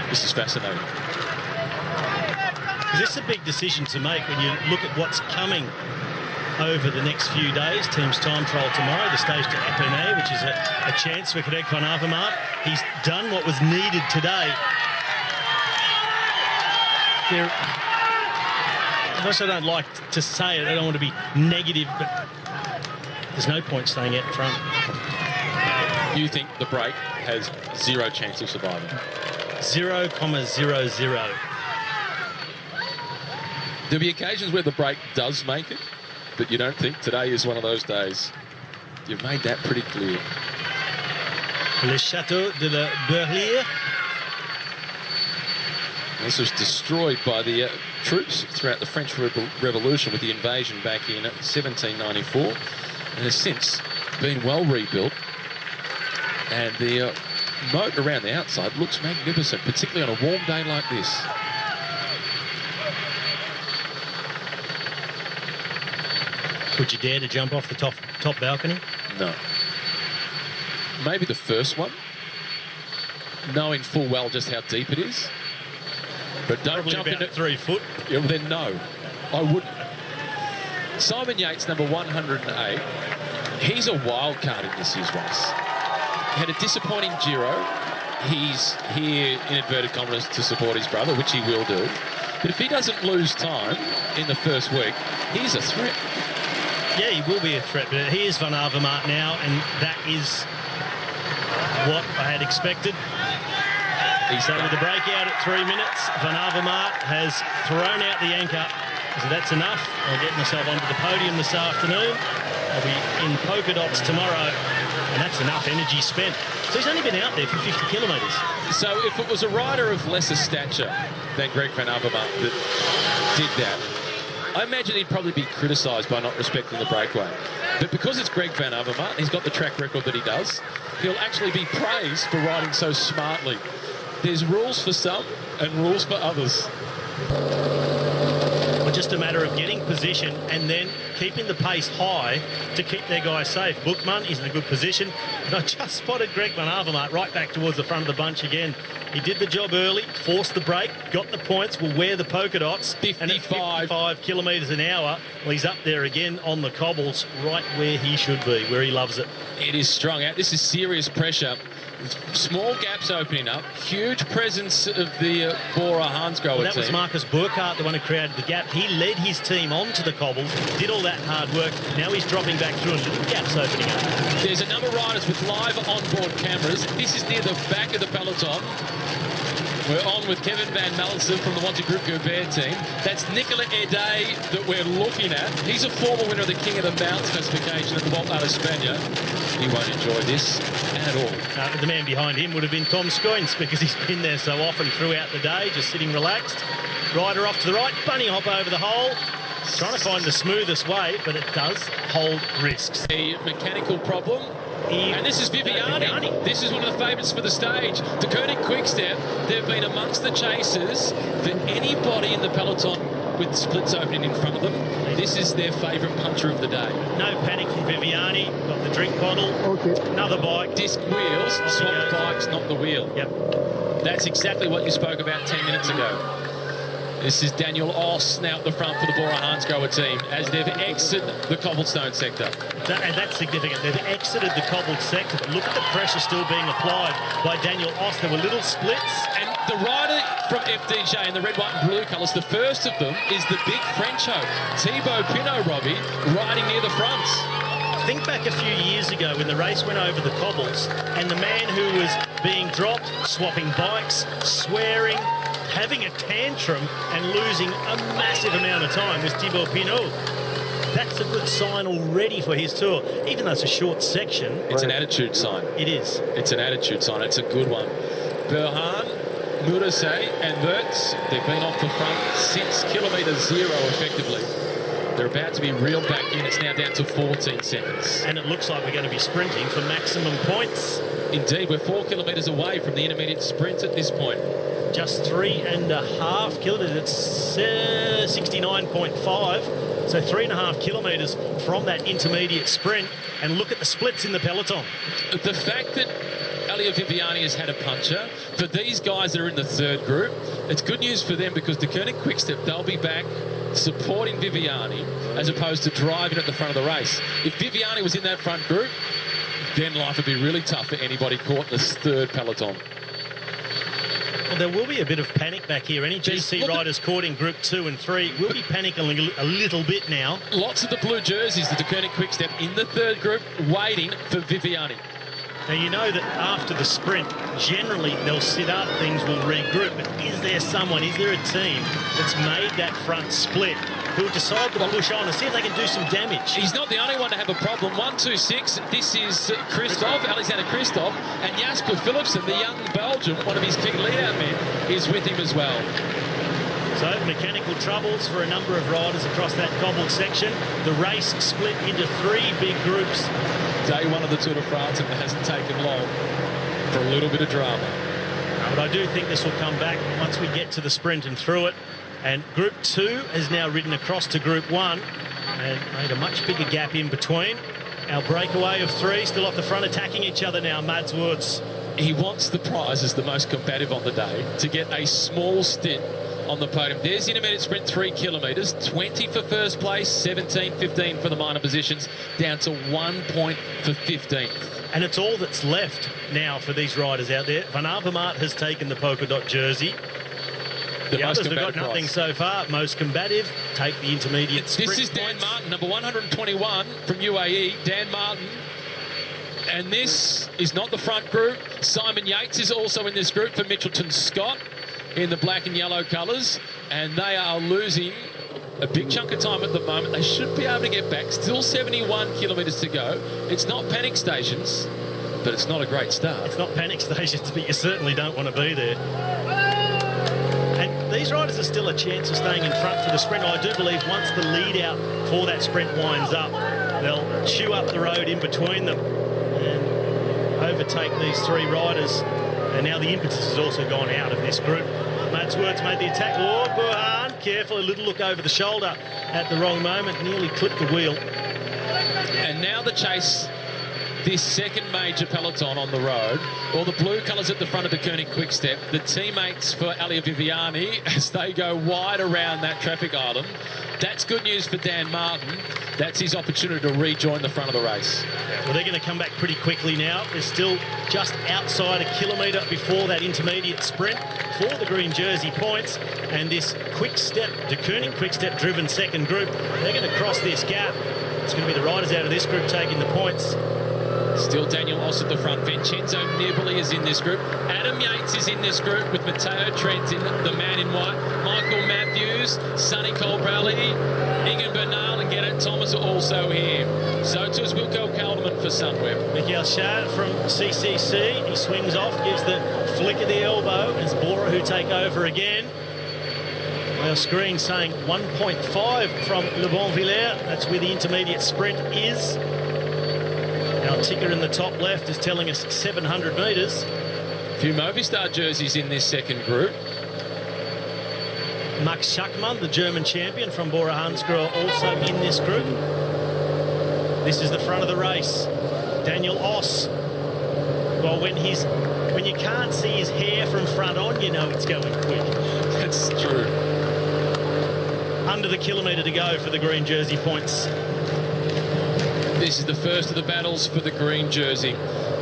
This is fascinating. This is a big decision to make when you look at what's coming over the next few days. Team's time trial tomorrow, the stage to Epernay, which is a chance for Greg Van Avermaet. He's done what was needed today. I also don't like to say it, I don't want to be negative, but there's no point staying out in front. You think the break has zero chance of surviving? 0,00. There'll be occasions where the break does make it, but you don't think today is one of those days. You've made that pretty clear. Le Château de la Berlière. This was destroyed by the troops throughout the French Revolution with the invasion back in 1794, and has since been well rebuilt. And the moat around the outside looks magnificent, particularly on a warm day like this. Would you dare to jump off the top balcony? No. Maybe the first one, knowing full well just how deep it is. But don't Probably jump about in at 3 foot. Yeah, well then no, I wouldn't. Simon Yates, number 108, he's a wild card in this year's race. He had a disappointing Giro. He's here, in inverted commas, to support his brother, which he will do. But if he doesn't lose time in the first week, he's a threat. Yeah, he will be a threat, but he is Van Avermaet now, and that is what I had expected. So with the breakout at 3 minutes, Van Avermaet has thrown out the anchor. So that's enough. I'll get myself onto the podium this afternoon. I'll be in polka dots tomorrow, and that's enough energy spent. So he's only been out there for 50 kilometres. So if it was a rider of lesser stature than Greg Van Avermaet that did that, I imagine he'd probably be criticised by not respecting the breakaway. But because it's Greg Van Avermaet, he's got the track record that he does, he'll actually be praised for riding so smartly. There's rules for some and rules for others. Well, just a matter of getting position and then keeping the pace high to keep their guys safe. Bookman is in a good position. And I just spotted Greg Van Avermaet right back towards the front of the bunch again. He did the job early, forced the break, got the points, will wear the polka dots. 55. And at 55 kilometres an hour, well, he's up there again on the cobbles, right where he should be, where he loves it. It is strung out. This is serious pressure. Small gaps opening up. Huge presence of the Bora Hansgrohe team. That was Marcus Burkhardt, the one who created the gap. He led his team onto the cobbles, did all that hard work. Now he's dropping back through and little gaps opening up. There's a number of riders with live onboard cameras. This is near the back of the peloton. We're on with Kevin Van Malsen from the Wanty Group Gobert team. That's Nicolas Ede that we're looking at. He's a former winner of the King of the Mounts classification at the Volta a España. He won't enjoy this at all. The man behind him would have been Tom Scoins because he's been there so often throughout the day, just sitting relaxed. Rider off to the right, bunny hop over the hole. Trying to find the smoothest way, but it does hold risks. A mechanical problem. And this is Viviani. This is one of the favourites for the stage. De Koning Quickstep, they've been amongst the chasers for anybody in the peloton with splits opening in front of them. This is their favourite puncher of the day. No panic from Viviani. Got the drink bottle. Okay. Another bike. Disc wheels, swap bikes, not the wheel. Yep. That's exactly what you spoke about 10 minutes ago. This is Daniel Oss now at the front for the Bora Hansgrohe team as they've exited the cobblestone sector. And that's significant. They've exited the cobbled sector, but look at the pressure still being applied by Daniel Oss. There were little splits. And the rider from FDJ in the red, white and blue colours, the first of them is the big Frencho, Thibaut Pinot, Robbie, riding near the front. Think back a few years ago when the race went over the cobbles and the man who was being dropped, swapping bikes, swearing, having a tantrum and losing a massive amount of time was Thibaut Pinot. That's a good sign already for his tour, even though it's a short section. It's an attitude sign. It is. It's an attitude sign. It's a good one. Berhan, Murasey and Wirtz, they've been off the front since kilometre 0 effectively. They're about to be reeled back in. It's now down to 14 seconds. And it looks like we're going to be sprinting for maximum points. Indeed, we're 4 kilometres away from the intermediate sprint at this point. Just 3.5 kilometres. It's 69.5. So 3.5 kilometres from that intermediate sprint. And look at the splits in the peloton. The fact that Elio Viviani has had a puncher, for these guys that are in the third group, it's good news for them because De Koning Quickstep, they'll be back supporting Viviani as opposed to driving at the front of the race. If Viviani was in that front group, then life would be really tough for anybody caught in this third peloton. Well, there will be a bit of panic back here. Any GC riders caught in Group 2 and 3 will be panicking a little bit now. Lots of the blue jerseys, the De Koning Quickstep in the third group, waiting for Viviani. Now, you know that after the sprint, generally they'll sit up, things will regroup. But is there someone, is there a team that's made that front split who will decide to push on and see if they can do some damage? He's not the only one to have a problem. 1-2-6. This is Alexander Christoph, and Jasper Philipsen, the young Belgian, one of his key lead-out men, is with him as well. So, mechanical troubles for a number of riders across that cobbled section. The race split into 3 big groups. Day 1 of the Tour de France, and it hasn't taken long for a little bit of drama. But I do think this will come back once we get to the sprint and through it. And Group 2 has now ridden across to Group 1 and made a much bigger gap in between. Our breakaway of 3 still off the front, attacking each other now, Mads Woods. He wants the prize as the most combative on the day to get a small stint on the podium. There's the intermediate sprint, 3 kilometres, 20 for first place, 17, 15 for the minor positions, down to 1 point for 15th. And it's all that's left now for these riders out there. Van Avermaet has taken the polka dot jersey. The others have got nothing so far. Most combative, take the intermediate sprint. This is Dan Martin, number 121 from UAE, Dan Martin. And this is not the front group. Simon Yates is also in this group for Mitchelton Scott in the black and yellow colours, and they are losing a big chunk of time at the moment. They should be able to get back. Still 71 kilometres to go. It's not panic stations, but it's not a great start. It's not panic stations, but you certainly don't want to be there. And these riders are still a chance of staying in front for the sprint. I do believe once the lead out for that sprint winds up, they'll chew up the road in between them and overtake these 3 riders. And now the impetus has also gone out of this group. Mads Woods made the attack. Oh, Burhan, careful, a little look over the shoulder at the wrong moment, nearly clipped the wheel. And now the chase, this second major peloton on the road. All the blue colours at the front of the Koenig Quick-Step. The teammates for Elia Viviani as they go wide around that traffic island. That's good news for Dan Martin. That's his opportunity to rejoin the front of the race. Well, they're going to come back pretty quickly now. They're still just outside a kilometre before that intermediate sprint for the green jersey points. And this Quick-Step, De Koenig Quick-Step driven second group, they're going to cross this gap. It's going to be the riders out of this group taking the points. Still Daniel Oss at the front. Vincenzo Nibali is in this group. Adam Yates is in this group with Matteo Trentin, the man in white. Michael Matthews, Sonny Colbrelli, Egan Bernal and Geraint Thomas are also here. So too is Wilco Kelderman for Sunweb. Miguel Schad from CCC. He swings off, gives the flick of the elbow. It's Bora who take over again. Our screen saying 1.5 from Le Bonvillers. That's where the intermediate sprint is. Our ticker in the top left is telling us 700 metres. A few Movistar jerseys in this second group. Max Schachmann, the German champion from Bora Hansgrohe, also in this group. This is the front of the race. Daniel Oss. Well, when you can't see his hair from front on, you know it's going quick. That's true. Under the kilometre to go for the green jersey points. This is the first of the battles for the green jersey.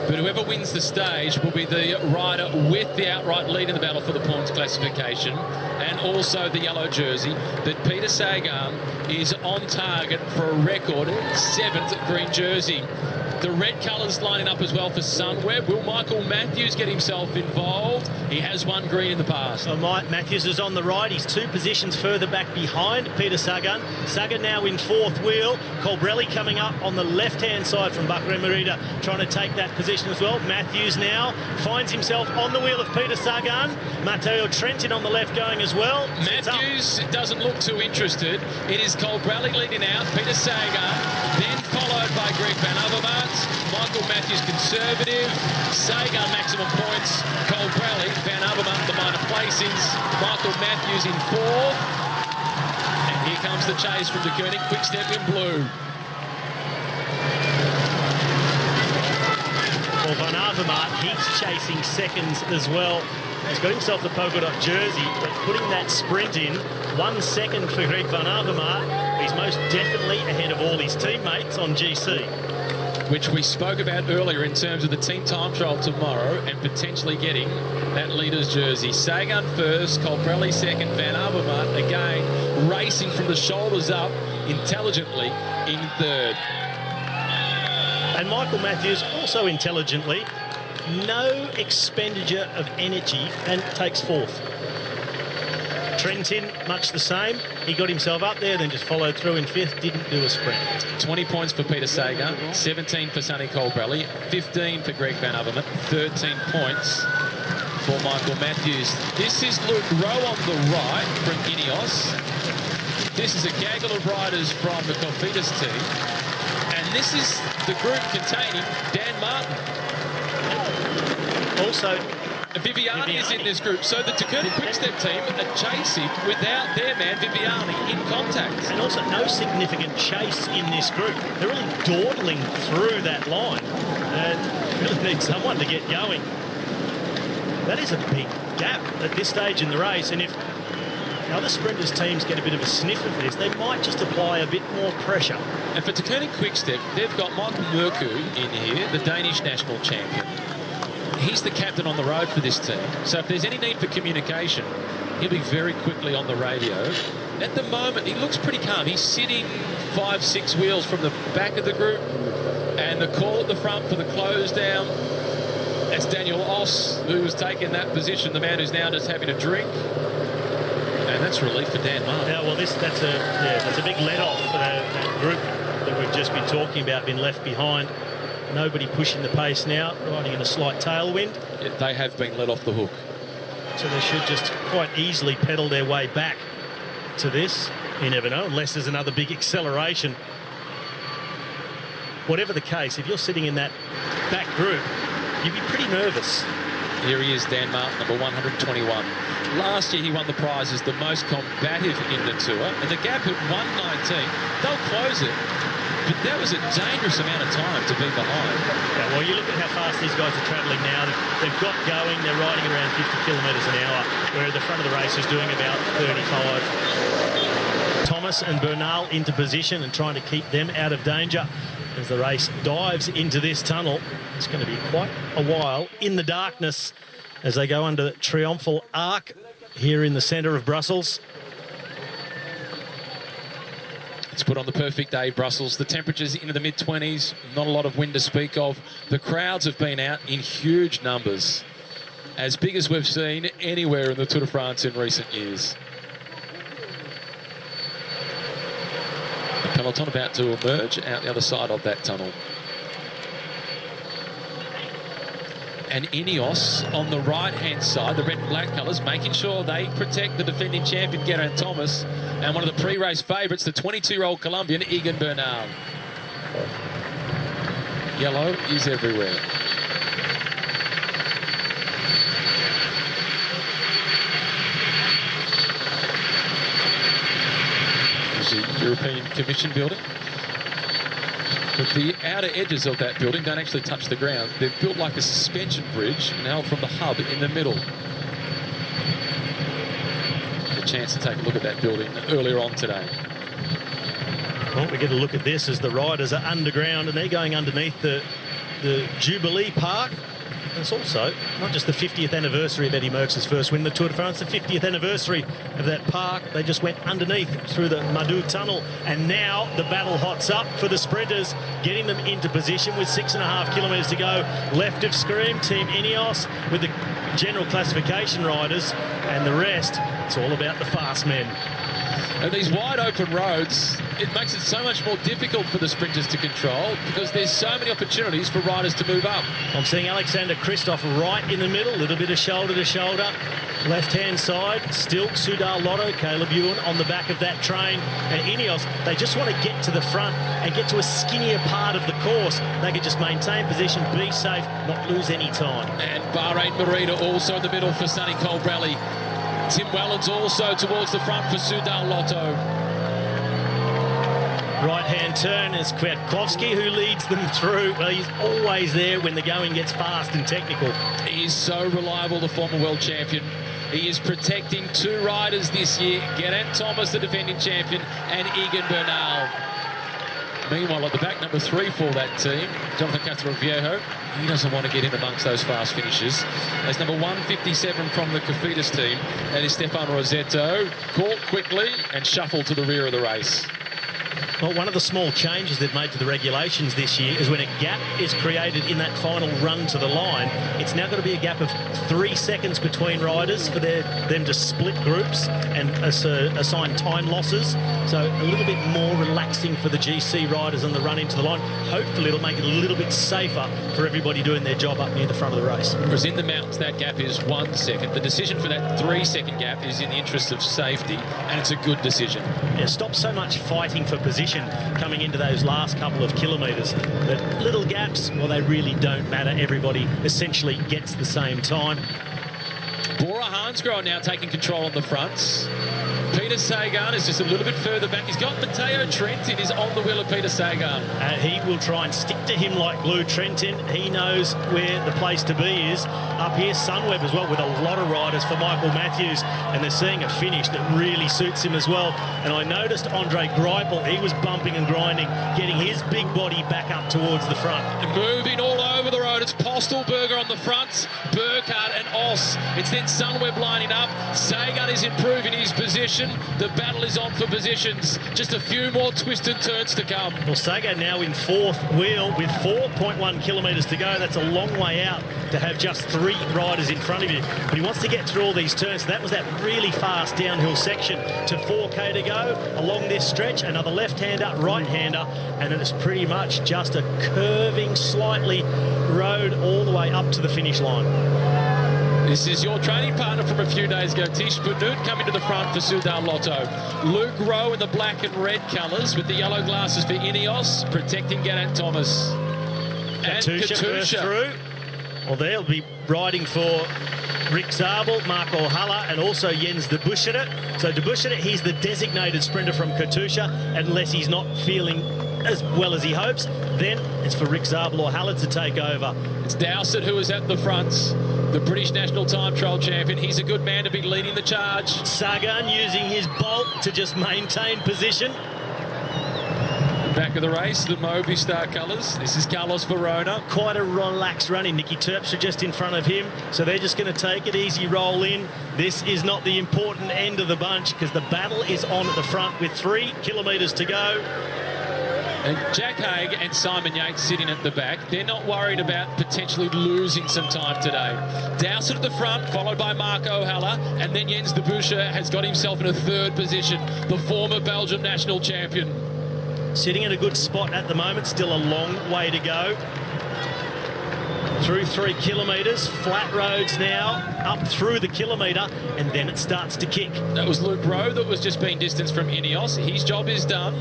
But whoever wins the stage will be the rider with the outright lead in the battle for the points classification, and also the yellow jersey. But Peter Sagan is on target for a record 7th green jersey. The red colours lining up as well for Sunweb. Will Michael Matthews get himself involved? He has one green in the past. So Mike Matthews is on the right. He's 2 positions further back behind Peter Sagan. Sagan now in 4th wheel. Colbrelli coming up on the left-hand side from Bahrain Merida, trying to take that position as well. Matthews now finds himself on the wheel of Peter Sagan. Matteo Trentin on the left going as well. Matthews doesn't look too interested. It is Colbrelli leading out, Peter Sagan, then followed by Greg Van Avermaet. Michael Matthews conservative, Sagan maximum points, Colbrelli, Van Avermaet the minor placings, Michael Matthews in 4th, and here comes the chase from the Koenig Quick-Step in blue. Well, Van Avermaet keeps chasing seconds as well. He's got himself the polka dot jersey, but putting that sprint in, 1 second for Greg Van Avermaet. He's most definitely ahead of all his teammates on GC. Which we spoke about earlier in terms of the team time trial tomorrow and potentially getting that leader's jersey. Sagan first, Colbrelli second, Van Avermaet again racing from the shoulders up intelligently in 3rd. And Michael Matthews, also intelligently, no expenditure of energy and takes fourth. Trentin, much the same. He got himself up there, then just followed through in fifth, didn't do a sprint. 20 points for Peter Sagan, 17 for Sonny Colbrelli, 15 for Greg Van Avermaet, 13 points for Michael Matthews. This is Luke Rowe on the right from Ineos. This is a gaggle of riders from the Cofidis team. And this is the group containing Dan Martin. Also, Viviani is in this group, so the Takuni Quickstep team are chasing without their man Viviani in contact. And also no significant chase in this group. They're really dawdling through that line and really need someone to get going. That is a big gap at this stage in the race, and if the other sprinters' teams get a bit of a sniff of this, they might just apply a bit more pressure. And for Takuni Quickstep, they've got Michael Murku in here, the Danish national champion. He's the captain on the road for this team. So if there's any need for communication, he'll be very quickly on the radio. At the moment, he looks pretty calm. He's sitting 5-6 wheels from the back of the group. And the call at the front for the close down, that's Daniel Oss, who's taken that position, the man who's now just having a drink. And that's relief for Dan Martin. Yeah, well, that's a big let-off for that group that we've just been talking about, been left behind. Nobody pushing the pace now, riding in a slight tailwind. Yeah, they have been let off the hook. So they should just quite easily pedal their way back to this. You never know, unless there's another big acceleration. Whatever the case, if you're sitting in that back group, you'd be pretty nervous. Here he is, Dan Martin, number 121. Last year he won the prize as the most combative in the Tour. And the gap at 119, they'll close it. But that was a dangerous amount of time to be behind. Yeah, well, you look at how fast these guys are travelling now. They've got going. They're riding around 50 kilometres an hour, where the front of the race is doing about 35. Thomas and Bernal into position and trying to keep them out of danger as the race dives into this tunnel. It's going to be quite a while in the darkness as they go under the Triumphal Arch here in the centre of Brussels. It's put on the perfect day, Brussels. The temperatures into the mid-20s, not a lot of wind to speak of. The crowds have been out in huge numbers, as big as we've seen anywhere in the Tour de France in recent years. The peloton about to emerge out the other side of that tunnel. And Ineos on the right-hand side, the red and black colours, making sure they protect the defending champion, Geraint Thomas, and one of the pre-race favourites, the 22-year-old Colombian, Egan Bernal. Yellow is everywhere. There's the European Commission building. But the outer edges of that building don't actually touch the ground. They're built like a suspension bridge now from the hub in the middle. A chance to take a look at that building earlier on today. Well, we get a look at this as the riders are underground and they're going underneath the Jubilee Park. And it's also not just the 50th anniversary of Eddie Merckx's first win in the Tour de France, the 50th anniversary of that park. They just went underneath through the Madou Tunnel, and now the battle hots up for the sprinters, getting them into position with 6.5 kilometres to go left of screen. Team Ineos with the general classification riders, and the rest, it's all about the fast men. And these wide open roads, it makes it so much more difficult for the sprinters to control because there's so many opportunities for riders to move up. I'm seeing Alexander Kristoff right in the middle, a little bit of shoulder to shoulder. Left-hand side, still Soudal Lotto, Caleb Ewan on the back of that train. And Ineos, they just want to get to the front and get to a skinnier part of the course. They can just maintain position, be safe, not lose any time. And Bahrain Merida also in the middle for Sonny Colbrelli. Tim Wellens also towards the front for Soudal Lotto. Right-hand turn is Kwiatkowski who leads them through. Well, he's always there when the going gets fast and technical. He is so reliable, the former world champion. He is protecting two riders this year, Geraint Thomas, the defending champion, and Egan Bernal. Meanwhile, at the back, number 3 for that team, Jonathan Castro-Viejo. He doesn't want to get in amongst those fast finishers. As number 157 from the Cofidis team, that is Stefan Rosetto, caught quickly and shuffled to the rear of the race. Well, one of the small changes they've made to the regulations this year is when a gap is created in that final run to the line, it's now got to be a gap of 3 seconds between riders for them to split groups and assign time losses. So a little bit more relaxing for the GC riders on the run into the line. Hopefully it'll make it a little bit safer for everybody doing their job up near the front of the race. Whereas in the mountains, that gap is 1 second. The decision for that 3-second gap is in the interest of safety, and it's a good decision. Yeah, stop so much fighting for position coming into those last couple of kilometres. That little gaps, well, they really don't matter. Everybody essentially gets the same time. Bora Hansgrohe now taking control on the fronts. Peter Sagan is just a little bit further back. He's got Matteo Trentin is on the wheel of Peter Sagan. He will try and stick to him like glue. Trentin, he knows where the place to be is. Up here, Sunweb as well, with a lot of riders for Michael Matthews, and they're seeing a finish that really suits him as well. And I noticed Andre Greipel, he was bumping and grinding, getting his big body back up towards the front. And moving all over the road, it's Postelberger on the front, Burkhardt and Oss. It's then Sunweb lining up. Sagan is improving his position. The battle is on for positions. Just a few more twists and turns to come. Well, Sagan now in fourth wheel with 4.1 kilometres to go. That's a long way out to have just 3 riders in front of you. But he wants to get through all these turns. So that was that really fast downhill section to 4K to go. Along this stretch, another left-hander, right-hander, and then it's pretty much just a curving slightly road all the way up to the finish line. This is your training partner from a few days ago, Tish Bunut, coming to the front for Soudal Lotto. Luke Rowe in the black and red colours with the yellow glasses for Ineos, protecting Geraint Thomas. And Katusha through. Well, they'll be riding for Rick Zabel, Marco Haller, and also Jens de Buscheret. So de Buscheret, he's the designated sprinter from Katusha, unless he's not feeling as well as he hopes. Then it's for Rick Zabel or Haller to take over. It's Dowsett who is at the front. The British national time trial champion. He's a good man to be leading the charge. Sagan using his bulk to just maintain position. Back of the race, the Movistar colours. This is Carlos Verona. Quite a relaxed running. Nicky Terpstra just in front of him. So they're just going to take it easy, roll in. This is not the important end of the bunch because the battle is on at the front with 3 kilometres to go. And Jack Haig and Simon Yates sitting at the back. They're not worried about potentially losing some time today. Dowsett at the front, followed by Marco Haller, and then Jens de Buscheret has got himself in a 3rd position, the former Belgium national champion. Sitting in a good spot at the moment, still a long way to go. Through 3 kilometres, flat roads now, up through the kilometre, and then it starts to kick. That was Luke Rowe that was just being distanced from Ineos. His job is done.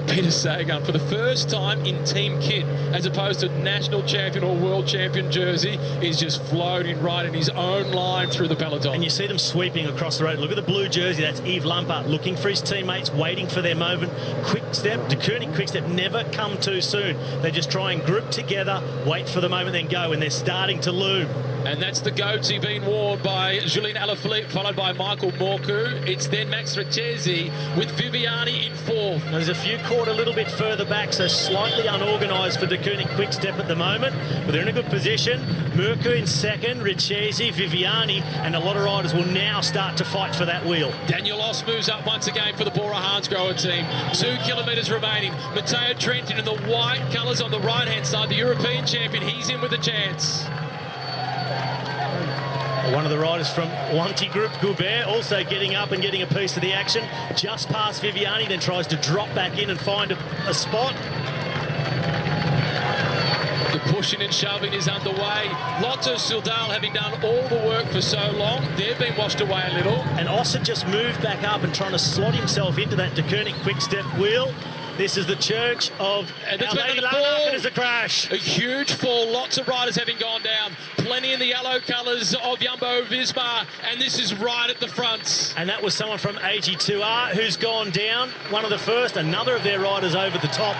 Peter Sagan, for the first time in team kit, as opposed to national champion or world champion jersey, is just floating right in his own line through the peloton. And you see them sweeping across the road. Look at the blue jersey. That's Yves Lampard looking for his teammates, waiting for their moment. Quick-Step, De Koenig Quick-Step never come too soon. They just try and group together, wait for the moment, then go, and they're starting to loom. And that's the goatee being worn by Julien Alaphilippe, followed by Michael Morku. It's then Max Richesi with Viviani in 4th. There's a few caught a little bit further back, so slightly unorganised for De Koenig Quick-Step at the moment, but they're in a good position. Morku in 2nd, Richesi, Viviani, and a lot of riders will now start to fight for that wheel. Daniel Oss moves up once again for the Bora Hansgrohe team. 2 kilometres remaining. Matteo Trentin in the white colours on the right-hand side, the European champion. He's in with a chance. One of the riders from Wanty Group, Goubert, also getting up and getting a piece of the action. Just past Viviani, then tries to drop back in and find a spot. The pushing and shoving is underway. Lotto Soudal having done all the work for so long. They've been washed away a little. And Ossa just moved back up and trying to slot himself into that De Koenig Quick-Step wheel. This is the church of Our Lady Larnaca, and there's a crash. A huge fall, lots of riders having gone down. Plenty in the yellow colours of Jumbo-Visma, and this is right at the front. And that was someone from AG2R who's gone down. One of the first, another of their riders over the top.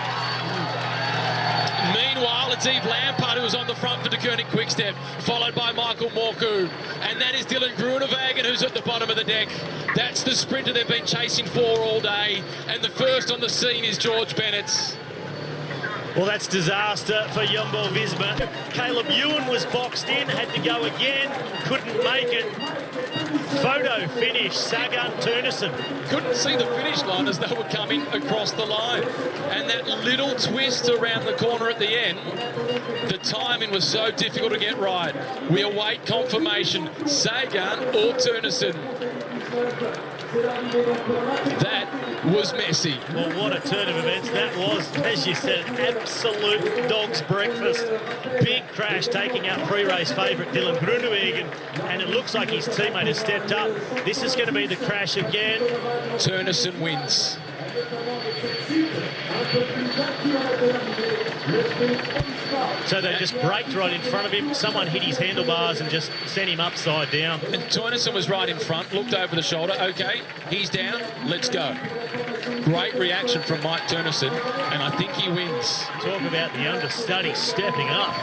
Meanwhile, it's Yves Lampard who was on the front for De Koenig Quick-Step, followed by Michael Morku. And that is Dylan Groenewegen who's at the bottom of the deck. That's the sprinter they've been chasing for all day. And the first on the scene is George Bennett. Well, that's disaster for Jumbo-Visma. Caleb Ewan was boxed in, had to go again, couldn't make it. Photo finish, Sagan Turnison. Couldn't see the finish line as they were coming across the line. And that little twist around the corner at the end, the timing was so difficult to get right. We await confirmation, Sagan or Turnison. That was messy. Well, what a turn of events that was. As you said, absolute dog's breakfast. Big crash, taking out pre-race favourite Dylan Groenewegen, and it looks like his teammate has stepped up. This is going to be the crash again. Turnison wins. So they just braked right in front of him. Someone hit his handlebars and just sent him upside down. And Turnison was right in front, looked over the shoulder. Okay, he's down, let's go. Great reaction from Mike Turnison, and I think he wins. Talk about the understudy stepping up.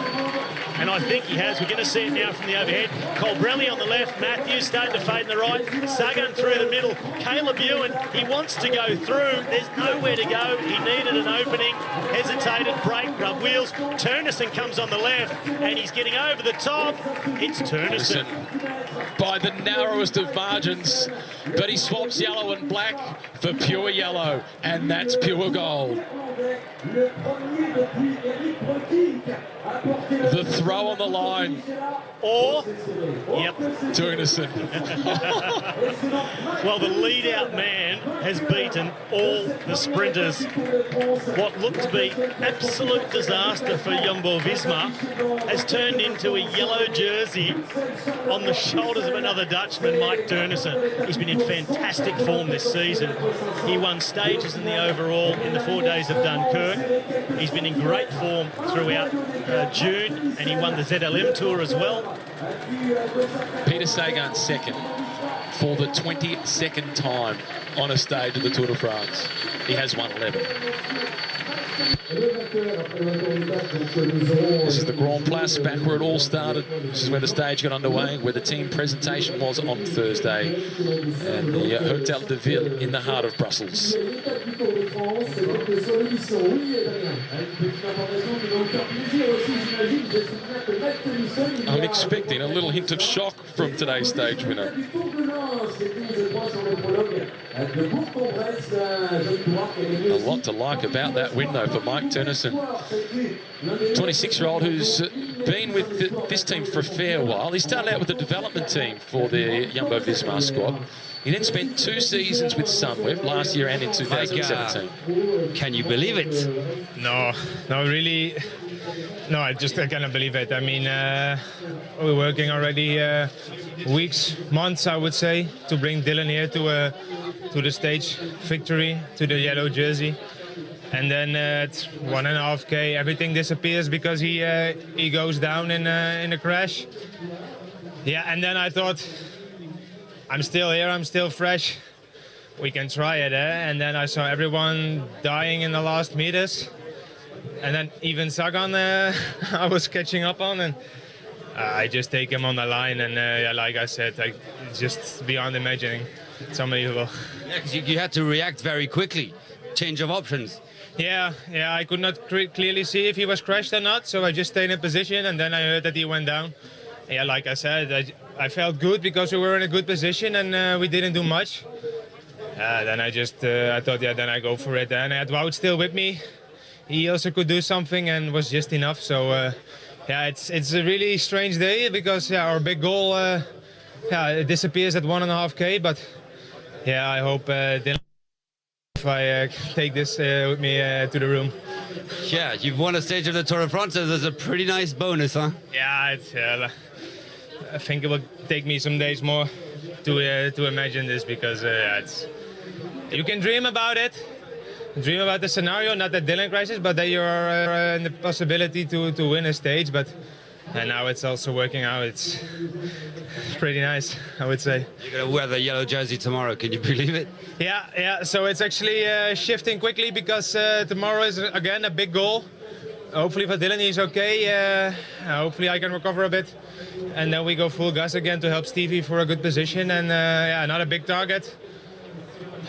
And I think he has. We're going to see it now from the overhead. Colbrelli on the left, Matthews starting to fade in the right, Sagan through the middle. Caleb Ewan, he wants to go through. There's nowhere to go. He needed an opening, hesitated, brake, rub wheels. Turnison comes on the left, and he's getting over the top. It's Turnison. By the narrowest of margins, but he swaps yellow and black for pure yellow, and that's pure gold. The throw on the line. Or, yep, Turnison. Well, the lead-out man has beaten all the sprinters. What looked to be absolute disaster for Jumbo-Visma has turned into a yellow jersey on the shoulders of another Dutchman, Mike Turnison. He's been in fantastic form this season. He won stages in the overall in the 4 days of Dunkirk. He's been in great form throughout June, and he won the ZLM Tour as well. Peter Sagan second for the 22nd time on a stage of the Tour de France. He has won 11. This is the Grand Place, back where it all started. This is where the stage got underway, where the team presentation was on Thursday, and the Hotel de Ville in the heart of Brussels. I'm expecting a little hint of shock from today's stage winner. A lot to like about that win, though, for Mike Turnison. 26-year-old who's been with this team for a fair while. He started out with the development team for the Jumbo-Visma squad. He then spent 2 seasons with Sunweb last year and in 2017. Can you believe it? No, really. No, I cannot believe it. I mean, we're working already weeks, months, I would say, to bring Dylan here to the stage victory, to the yellow jersey. And then at 1.5K, everything disappears because he goes down in a crash. Yeah, and then I thought, I'm still here, I'm still fresh. We can try it, eh? And then I saw everyone dying in the last meters. And then even Sagan, I was catching up on, and I just take him on the line. And yeah, like I said, it's just beyond imagining. It's unbelievable. Yeah, 'cause you had to react very quickly. Change of options. Yeah, I could not clearly see if he was crashed or not, so I just stayed in position, and then I heard that he went down. Yeah, like I said, I felt good because we were in a good position and we didn't do much. Then I thought, yeah, then I go for it. And I had Wout still with me. He also could do something and was just enough. So yeah, it's a really strange day because our big goal it disappears at 1.5K. But yeah, I hope Dylan, if I take this with me to the room. Yeah, you've won a stage of the Tour de France. So there's a pretty nice bonus, huh? Yeah, I think it will take me some days more to imagine this because you can dream about it. Dream about the scenario, not that Dylan crashes, but that you're in the possibility to win a stage. But now it's also working out. It's pretty nice, I would say. You're going to wear the yellow jersey tomorrow. Can you believe it? Yeah. So it's actually shifting quickly because tomorrow is, again, a big goal. Hopefully for Dylan, he's okay. Hopefully I can recover a bit. And then we go full gas again to help Stevie for a good position. And another big target.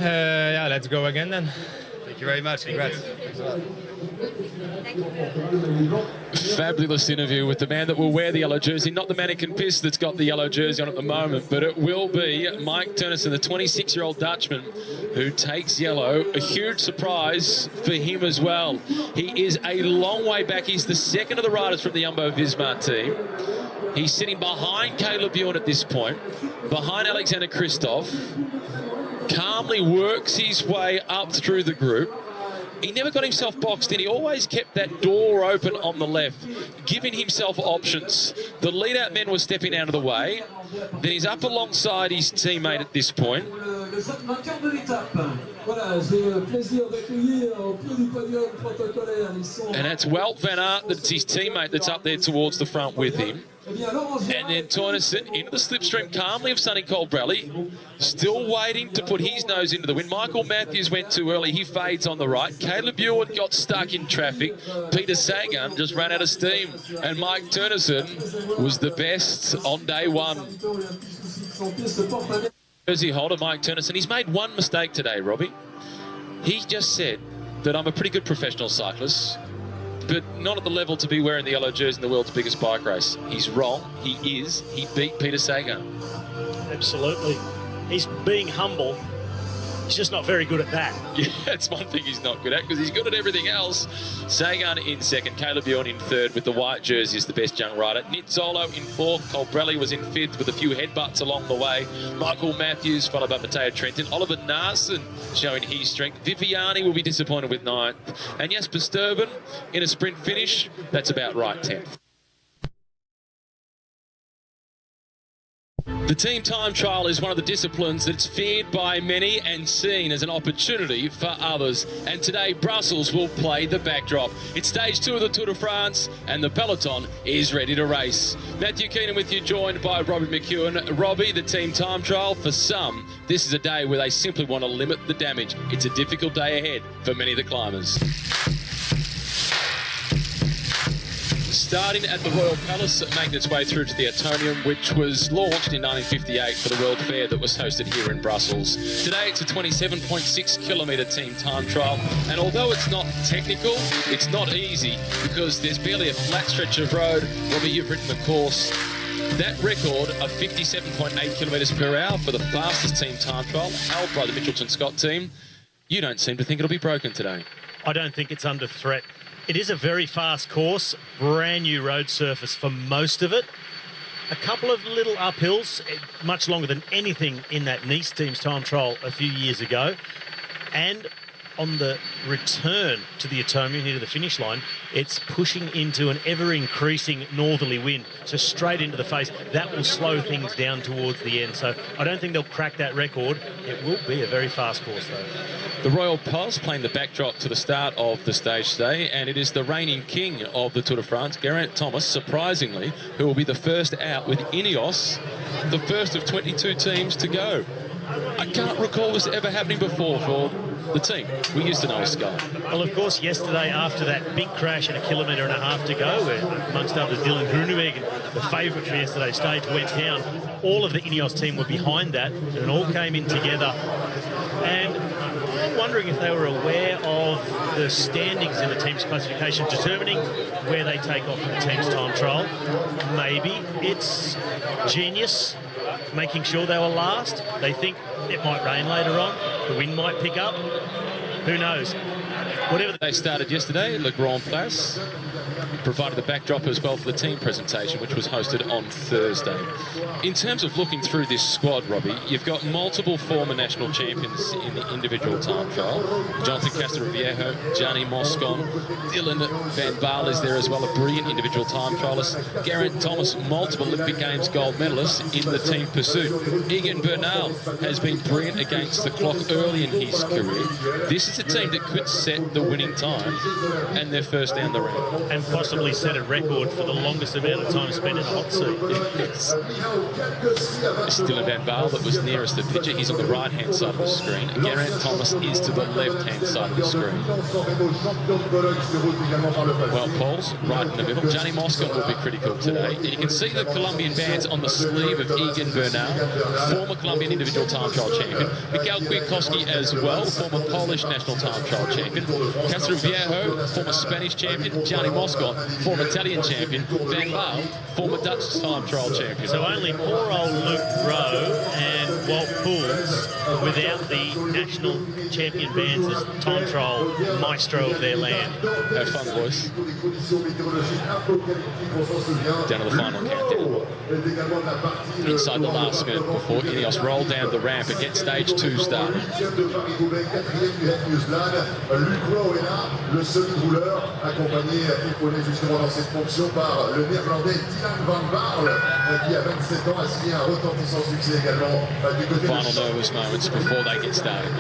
Let's go again then. Thank you very much. Congrats. Fabulous interview with the man that will wear the yellow jersey, not the mannequin piss that's got the yellow jersey on at the moment, but it will be Mike Turnison, the 26-year-old Dutchman who takes yellow. A huge surprise for him as well. He is a long way back. He's the second of the riders from the Jumbo-Visma team. He's sitting behind Caleb Bjorn at this point, behind Alexander Kristoff. Calmly works his way up through the group. He never got himself boxed in. He always kept that door open on the left, giving himself options. The lead-out men were stepping out of the way. Then he's up alongside his teammate at this point. And that's Wout van Aert, that's his teammate that's up there towards the front with him. And then Turnison into the slipstream calmly of Sonny Colbrelli, still waiting to put his nose into the wind. Michael Matthews went too early, he fades on the right. Caleb Bjorn got stuck in traffic. Peter Sagan just ran out of steam. And Mike Turnison was the best on day one. Jersey holder Mike Turnison, he's made one mistake today, Robbie. He just said that I'm a pretty good professional cyclist, but not at the level to be wearing the yellow jersey in the world's biggest bike race. He's wrong. He is. He beat Peter Sagan. Absolutely. He's being humble. He's just not very good at that. Yeah, that's one thing he's not good at, because he's good at everything else. Sagan in second, Caleb Bjorn in third with the white jersey as the best young rider. Nizzolo in fourth, Colbrelli was in fifth with a few headbutts along the way. Michael Matthews followed by Matteo Trentin. Oliver Naesen showing his strength. Viviani will be disappointed with ninth. And Jasper Sturban in a sprint finish, that's about right, 10th. The team time trial is one of the disciplines that's feared by many and seen as an opportunity for others. And today, Brussels will play the backdrop. It's stage 2 of the Tour de France, and the peloton is ready to race. Matthew Keenan with you, joined by Robbie McEwen. Robbie, the team time trial, for some, this is a day where they simply want to limit the damage. It's a difficult day ahead for many of the climbers. Starting at the Royal Palace, making its way through to the Atonium, which was launched in 1958 for the World Fair that was hosted here in Brussels. Today it's a 27.6 kilometre team time trial, and although it's not technical, it's not easy, because there's barely a flat stretch of road. Robbie, you've written the course. That record of 57.8 kilometres per hour for the fastest team time trial, held by the Mitchelton Scott team, you don't seem to think it'll be broken today. I don't think it's under threat. It is a very fast course, brand new road surface for most of it. A couple of little uphills, much longer than anything in that Nice team's time trial a few years ago. And on the return to the Atonium near the finish line, it's pushing into an ever-increasing northerly wind, so straight into the face. That will slow things down towards the end, so I don't think they'll crack that record. It will be a very fast course, though. The Royal Palace playing the backdrop to the start of the stage today, and it is the reigning king of the Tour de France, Geraint Thomas, surprisingly, who will be the first out with Ineos, the first of 22 teams to go. I can't recall this ever happening before for the team. We used to know a Sky. Well, of course, yesterday, after that big crash and a kilometre and a half to go, where, amongst others, Dylan Groenewegen, the favourite for yesterday's stage, went down, all of the Ineos team were behind that, and it all came in together. And I'm wondering if they were aware of the standings in the team's classification, determining where they take off in the team's time trial. Maybe it's genius, making sure they were last. They think it might rain later on, the wind might pick up. Who knows? Whatever. They started yesterday, Le Grand Place, provided the backdrop as well for the team presentation, which was hosted on Thursday. In terms of looking through this squad, Robbie, you've got multiple former national champions in the individual time trial. Jonathan Castroviejo, Gianni Moscon, Dylan Van Baal is there as well, a brilliant individual time trialist. Geraint Thomas, multiple Olympic Games gold medalist in the team pursuit. Egan Bernal has been brilliant against the clock early in his career. This is a team that could set the winning time, and they're first down the ramp. And possibly possibly set a record for the longest amount of time spent in a hot seat. Yes. Still Van Baal that was nearest the picture. He's on the right-hand side of the screen. Geraint Thomas is to the left-hand side of the screen. Well, Paul's right in the middle. Gianni Moscon will be critical today. And you can see the Colombian bands on the sleeve of Egan Bernal, former Colombian individual time trial champion. Miguel Kwiatkowski as well, former Polish national time trial champion. Castro Viejo, former Spanish champion. Gianni Moscon, former Italian champion. Van Baal, former Dutch time trial champion. So only poor old Luke Rowe and Walt Pools without the national champion bands as time trial maestro of their land. Have fun, boys. Down to the final countdown. Inside the last minute before Ineos roll down the ramp and get stage 2 started. Final nervous moments before they get started.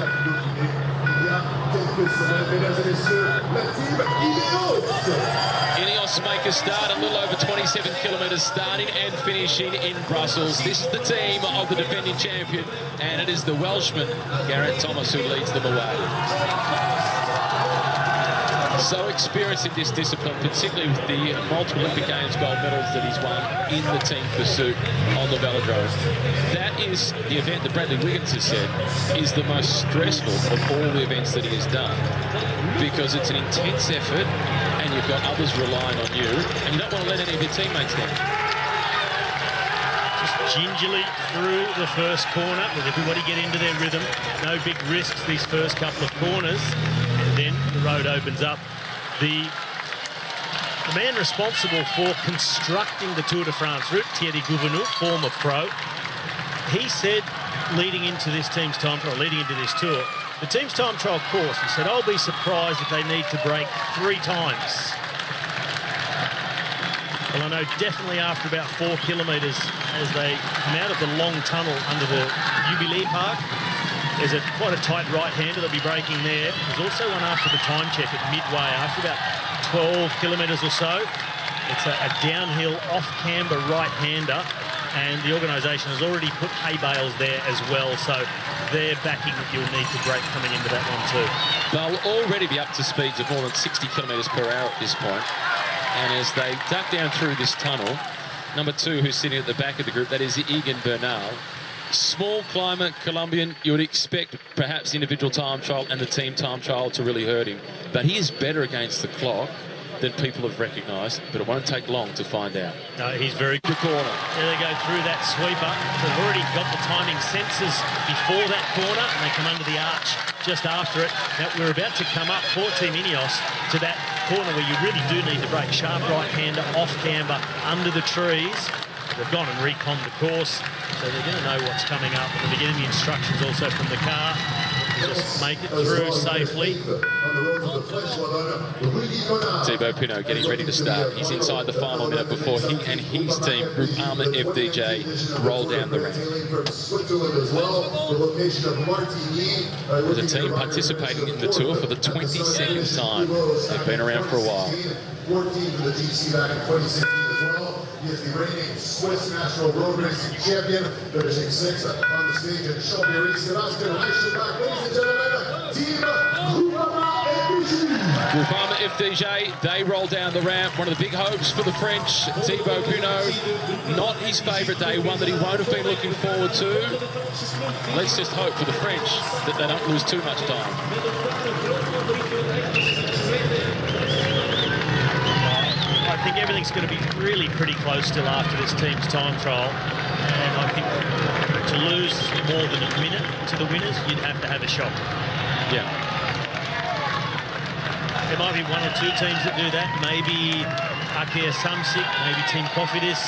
Ineos make a start, a little over 27 kilometres starting and finishing in Brussels. This is the team of the defending champion, and it is the Welshman, Geraint Thomas, who leads them away. So experienced in this discipline, particularly with the multiple Olympic Games gold medals that he's won in the team pursuit on the velodrome. That is the event that Bradley Wiggins has said is the most stressful of all the events that he has done, because it's an intense effort and you've got others relying on you and you don't want to let any of your teammates down. Just gingerly through the first corner, with everybody get into their rhythm. No big risks these first couple of corners. Then the road opens up. The man responsible for constructing the Tour de France route, Thierry Gouvenou, former pro, he said leading into this team's time trial, leading into this tour, the team's time trial course, he said, I'll be surprised if they need to break 3 times. Well, I know definitely after about 4 kilometres as they come out of the long tunnel under the Jubilee Park, there's quite a tight right-hander that'll be braking there. There's also one after the time check at midway, after about 12 kilometres or so. It's a downhill off-camber right-hander, and the organisation has already put hay bales there as well, so they're backing that you'll need to brake coming into that one too. They'll already be up to speeds of more than 60 kilometres per hour at this point. And as they duck down through this tunnel, number 2, who's sitting at the back of the group, that is Egan Bernal. Small climber, Colombian, you would expect perhaps the individual time trial and the team time trial to really hurt him. But he is better against the clock than people have recognised, but it won't take long to find out. No, he's very good corner. There they go through that sweeper. They've already got the timing sensors before that corner, and they come under the arch just after it. Now, we're about to come up for Team Ineos to that corner where you really do need to brake. Sharp right-hander, off-camber, under the trees. They've gone and reconned the course, so they're going to know what's coming up. And they're getting the instructions also from the car. Just make it through safely. Thibaut Pinot getting ready to start. He's inside the final minute before he and his team, Group Armour FDJ, roll down the ramp. With a team participating in the tour for the 22nd time. They've been around for a while. 14 for the GC back in 2016 as well. He is the reigning Swiss national road racing champion, finishing 6th on the stage at Chambéry-Sebastian. Back, ladies and gentlemen, Team Group Armour FDJ, they roll down the ramp. One of the big hopes for the French, Thibaut Pinot. Not his favourite day, one that he won't have been looking forward to. Let's just hope for the French that they don't lose too much time. I think everything's going to be really pretty close still after this team's time trial. And I think to lose more than a minute to the winners, you'd have to have a shot. Yeah. There might be 1 or 2 teams that do that. Maybe Arkea Samsic, maybe Team Cofidis.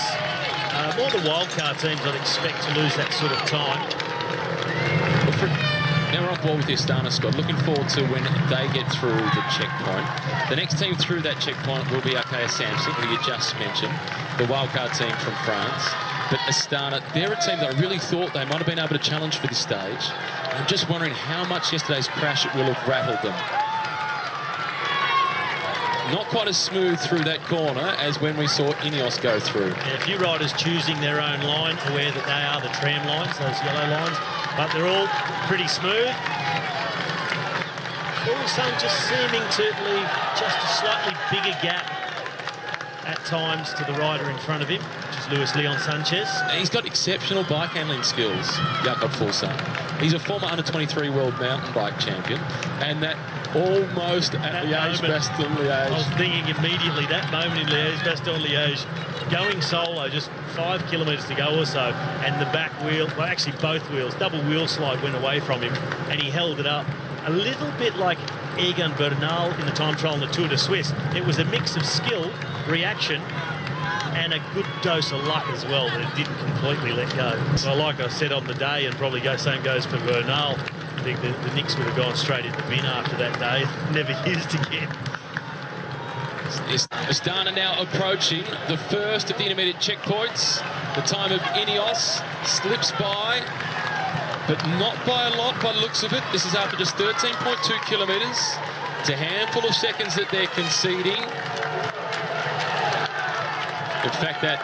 More the wildcard teams I'd expect to lose that sort of time. Now we're on board with the Astana squad. Looking forward to when they get through the checkpoint. The next team through that checkpoint will be Arkea Samsic, who you just mentioned, the wildcard team from France. But Astana, they're a team that I really thought they might have been able to challenge for this stage. I'm just wondering how much yesterday's crash will have rattled them. not quite as smooth through that corner as when we saw Ineos go through. Yeah, a few riders choosing their own line, aware that they are the tram lines, those yellow lines, but they're all pretty smooth. Full Sun just seeming to leave just a slightly bigger gap at times to the rider in front of him, which is Luis Leon Sanchez. He's got exceptional bike handling skills, Jakob Fuglsang. He's a former under-23 world mountain bike champion, and that almost at Liège-Bastogne-Liège. I was thinking immediately, that moment in Liège-Bastogne-Liège, going solo, just 5 kilometres to go or so, and the back wheel, well, actually both wheels, double wheel slide went away from him, and he held it up. A little bit like Egan Bernal in the time trial in the Tour de Suisse. It was a mix of skill, reaction, and a good dose of luck as well, that it didn't completely let go. Well, like I said on the day, and probably same goes for Bernal, I think the Nicks would have gone straight in the bin after that day, never used again. Astana now approaching the first of the intermediate checkpoints. The time of Ineos slips by, but not by a lot by the looks of it. This is after just 13.2 kilometres. It's a handful of seconds that they're conceding. In fact, that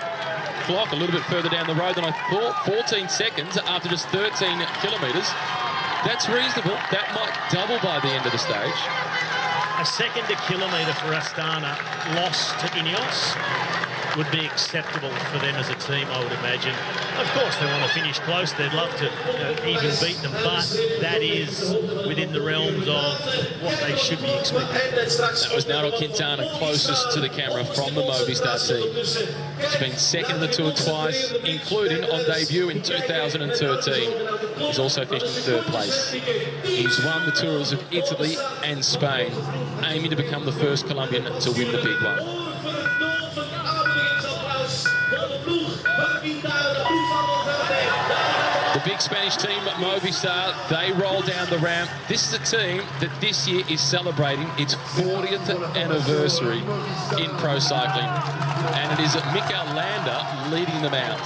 clock a little bit further down the road than I thought. 14 seconds after just 13 kilometres. That's reasonable. That might double by the end of the stage. A second a kilometre for Astana lost to Ineos would be acceptable for them as a team, I would imagine. Of course, they want to finish close. They'd love to even beat them, but that is within the realms of what they should be expecting. That was Nairo Quintana closest to the camera from the Movistar team. He's been second in the Tour twice, including on debut in 2013. He's also finished in third place. He's won the Tours of Italy and Spain, aiming to become the first Colombian to win the big one. The big Spanish team, Movistar, they roll down the ramp. This is a team that this year is celebrating its 40th anniversary in pro cycling. And it is Mikel Landa leading them out.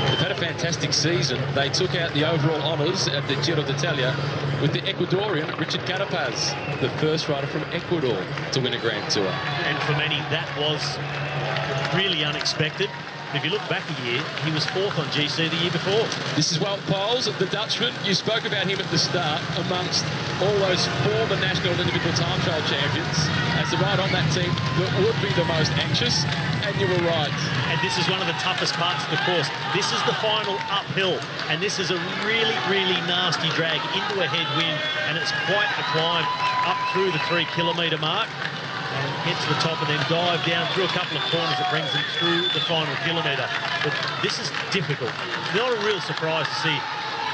They've had a fantastic season. They took out the overall honours at the Giro d'Italia with the Ecuadorian Richard Carapaz, the first rider from Ecuador to win a Grand Tour. And for many, that was really unexpected. If you look back a year, he was fourth on GC the year before. This is Wout Poels, the Dutchman. You spoke about him at the start amongst all those former national and individual time trial champions as the rider on that team that would be the most anxious, and you were right. And this is one of the toughest parts of the course. This is the final uphill, and this is a really, really nasty drag into a headwind, and it's quite a climb up through the 3 kilometre mark. And get to the top and then dive down through a couple of corners that brings them through the final kilometre. But this is difficult. It's not a real surprise to see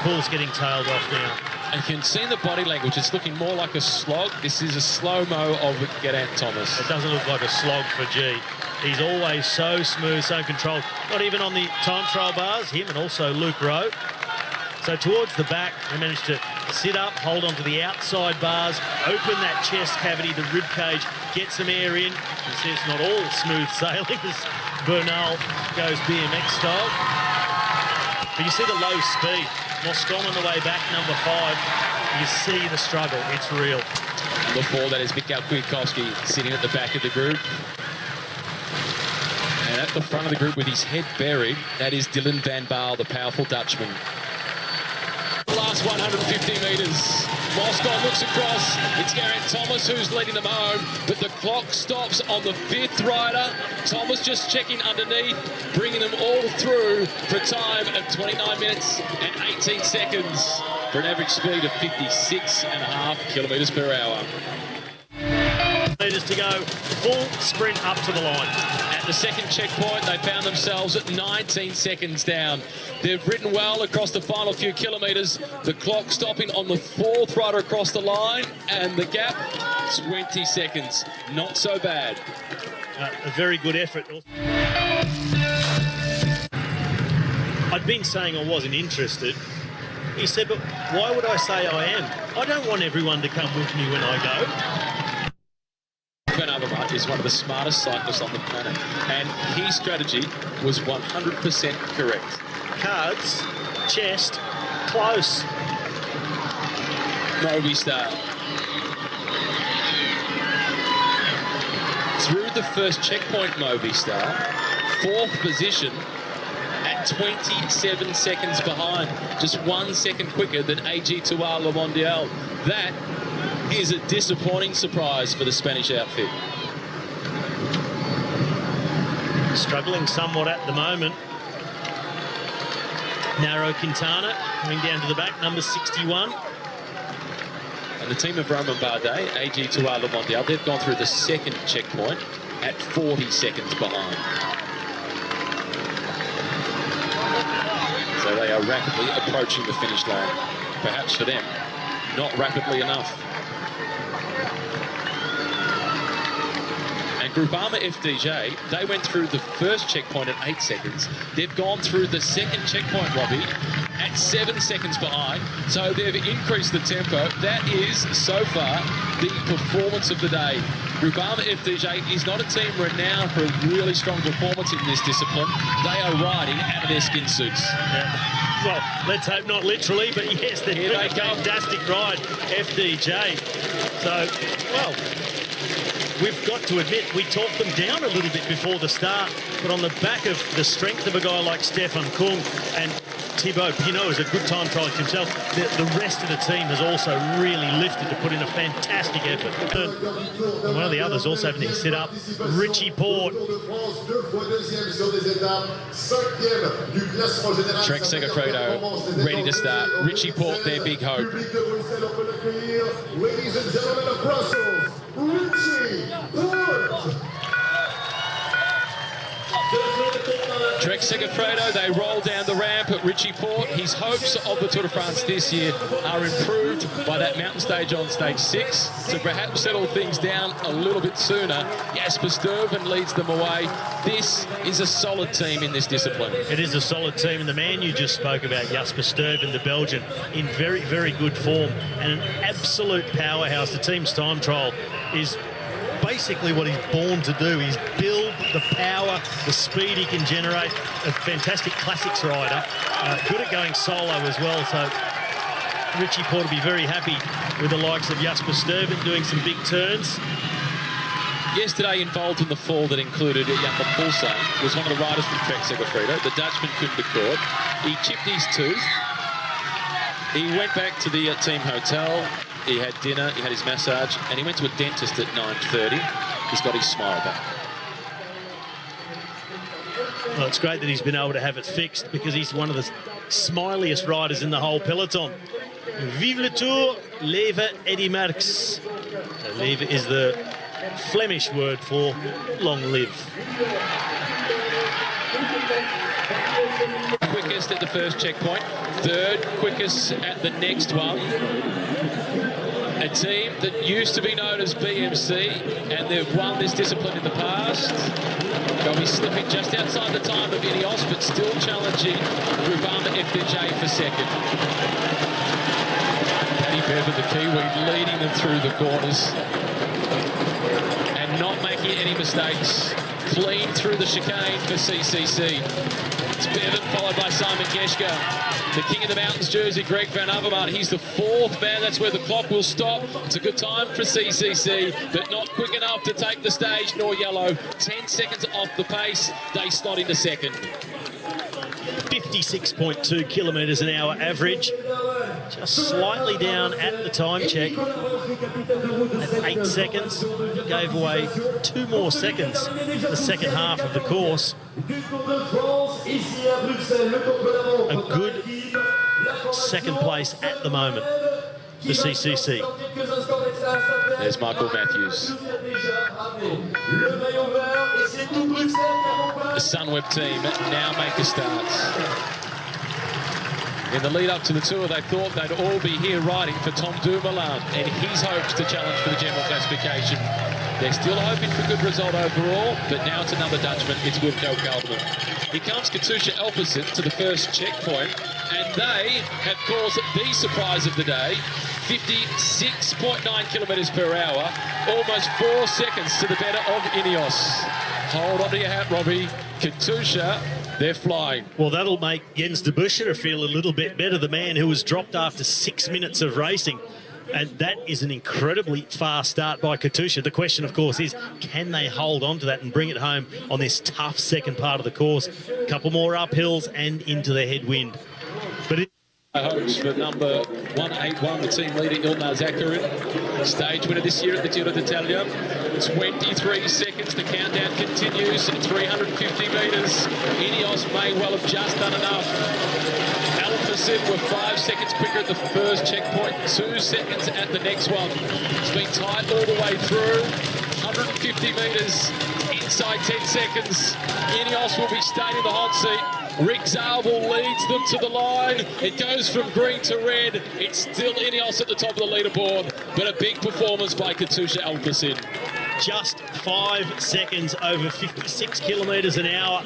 Poels getting tailed off now. And you can see in the body language, it's looking more like a slog. This is a slow-mo of Geraint Thomas. It doesn't look like a slog for G. He's always so smooth, so controlled. Not even on the time trial bars, him and also Luke Rowe. So towards the back, they managed to sit up, hold onto the outside bars, open that chest cavity, the rib cage, get some air in. You see it's not all smooth sailing as Bernal goes BMX style. But you see the low speed. Moscon on the way back, number 5. You see the struggle, it's real. Before that is Mikhail Kwiatkowski sitting at the back of the group. And at the front of the group with his head buried, that is Dylan van Baal, the powerful Dutchman. Last 150 metres. Moscon looks across. It's Geraint Thomas who's leading them home, but the clock stops on the 5th rider. Thomas just checking underneath, bringing them all through for a time of 29 minutes and 18 seconds for an average speed of 56.5 kilometres per hour. Meters to go, full sprint up to the line. At the second checkpoint, they found themselves at 19 seconds down. They've ridden well across the final few kilometres. The clock stopping on the 4th rider across the line, and the gap, 20 seconds. Not so bad. A very good effort. I'd been saying I wasn't interested. He said, but why would I say I am? I don't want everyone to come with me when I go. Van Avermaet is one of the smartest cyclists on the planet, and his strategy was 100% correct. Cards, chest, close. Movistar. Through the first checkpoint, Movistar, 4th position at 27 seconds behind, just 1 second quicker than AG2R Le Mondial. That is a disappointing surprise for the Spanish outfit. Struggling somewhat at the moment. Narrow Quintana coming down to the back, number 61. And the team of Romain Bardet, AG2R Le Mondial, they've gone through the 2nd checkpoint at 40 seconds behind. So they are rapidly approaching the finish line. Perhaps for them, not rapidly enough. And Groupama FDJ, they went through the first checkpoint at 8 seconds. They've gone through the 2nd checkpoint, Robbie, at 7 seconds behind. So they've increased the tempo. That is, so far, the performance of the day. Groupama FDJ is not a team renowned for a really strong performance in this discipline. They are riding out of their skin suits. Yeah. Well, let's hope not literally, but yes, they're Here they a fantastic ride, FDJ. So, well, we've got to admit, we talked them down a little bit before the start, but on the back of the strength of a guy like Stefan Kung and Thibaut Pinot is a good time trialist himself, the rest of the team has also really lifted to put in a fantastic effort. And one of the others also having to sit up, Richie Port. Trek Segafredo ready to start. Richie Port, their big hope. Ladies and gentlemen of Brussels, Richie Port. Trek Segafredo, they roll down the ramp at Richie Port. His hopes of the Tour de France this year are improved by that mountain stage on stage 6 to perhaps settle things down a little bit sooner. Jasper Stuyven leads them away. This is a solid team in this discipline. It is a solid team, and the man you just spoke about, Jasper Stuyven, the Belgian, in very, very good form and an absolute powerhouse. The team's time trial is basically what he's born to do. He's build the power, the speed he can generate. A fantastic classics rider, good at going solo as well. So Richie Port will be very happy with the likes of Jasper Stuyven doing some big turns. Yesterday, involved in the fall that included Jakob Poulsen, was one of the riders from Trek Segafredo. The Dutchman couldn't accord. He chipped his tooth. He went back to the team hotel. He had dinner, he had his massage, and he went to a dentist at 9:30. He's got his smile back. Well, it's great that he's been able to have it fixed because he's one of the smiliest riders in the whole peloton. Vive le Tour, Leve Eddy Merckx. So Leve is the Flemish word for long live. Quickest at the first checkpoint, 3rd quickest at the next one. A team that used to be known as BMC, and they've won this discipline in the past. They'll be slipping just outside the time of Ineos, but still challenging Groupama FDJ for 2nd. Paddy Bevan, the Kiwi, leading them through the corners and not making any mistakes. Clean through the chicane for CCC. It's Bevan followed by Simon Geschke. The King of the Mountains jersey, Greg Van Avermaet. He's the 4th man. That's where the clock will stop. It's a good time for CCC, but not quick enough to take the stage, nor yellow. 10 seconds off the pace. They slot into 2nd. 56.2 kilometres an hour average. Just slightly down at the time check. At 8 seconds. He gave away 2 more seconds the second half of the course. A good 2nd place at the moment for CCC. There's Michael Matthews. The Sunweb team now make a start. In the lead up to the Tour, they thought they'd all be here riding for Tom Dumoulin and his hopes to challenge for the general classification. They're still hoping for a good result overall, but now it's another Dutchman. It's Wilco Kelderman. Here comes Katusha Elperson to the first checkpoint, and they have caused the surprise of the day. 56.9 kilometres per hour, almost 4 seconds to the better of Ineos. Hold on to your hat, Robbie. Katusha, they're flying. Well, that'll make Jens de Buscher feel a little bit better, the man who was dropped after 6 minutes of racing. And that is an incredibly fast start by Katusha. The question, of course, is can they hold on to that and bring it home on this tough second part of the course? A couple more uphills and into the headwind. But hopes for number 181, the team leader, Ilmar Zakarin. Stage winner this year at the Giro d'Italia. 23 seconds, the countdown continues at 350 metres. Ineos may well have just done enough. Alpecin were 5 seconds quicker at the first checkpoint, 2 seconds at the next one. It's been tight all the way through. 150 metres inside 10 seconds. Ineos will be staying in the hot seat. Rick Zabel leads them to the line. It goes from green to red. It's still Ineos at the top of the leaderboard, but a big performance by Katusha Alpecin. Just 5 seconds over 56 kilometres an hour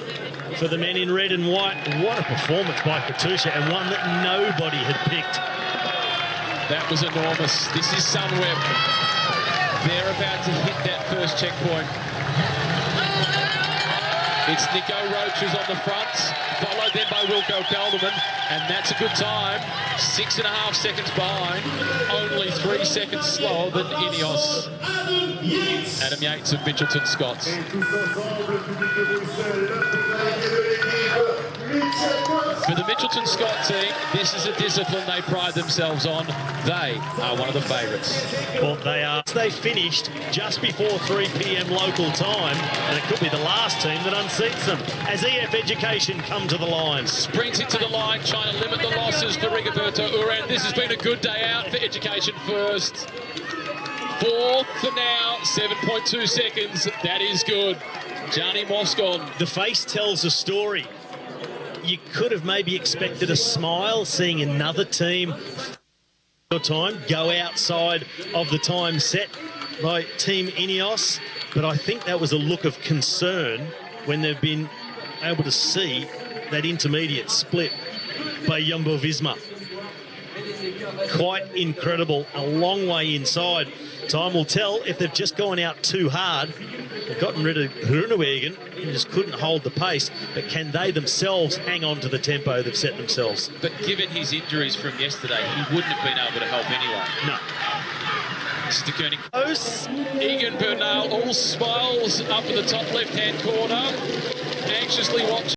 for the men in red and white. What a performance by Katusha, and one that nobody had picked. That was enormous. This is Sunweb. They're about to hit that first checkpoint. It's Nico Roach who's on the front, followed then by Wilco Kelderman, and that's a good time. 6.5 seconds behind, only 3 seconds slower than Ineos. Adam Yates of Mitchelton Scots. For the Mitchelton Scott team, this is a discipline they pride themselves on. They are one of the favourites. Well, they are. They finished just before 3 p.m. local time, and it could be the last team that unseats them as EF Education come to the line. Sprints into the line, trying to limit the losses for Rigoberto Urán. This has been a good day out for Education first. Fourth for now, 7.2 seconds. That is good. Gianni Moscon. The face tells a story. You could have maybe expected a smile seeing another team time go outside of the time set by Team Ineos, but I think that was a look of concern when they've been able to see that intermediate split by Jumbo-Visma. Quite incredible, a long way inside. Time will tell if they've just gone out too hard. They've gotten rid of Groenewegen and just couldn't hold the pace, but can they themselves hang on to the tempo they've set themselves? But given his injuries from yesterday, he wouldn't have been able to help anyway. No. Stikirnik. Egan Bernal, all smiles up in the top left-hand corner, anxiously watching.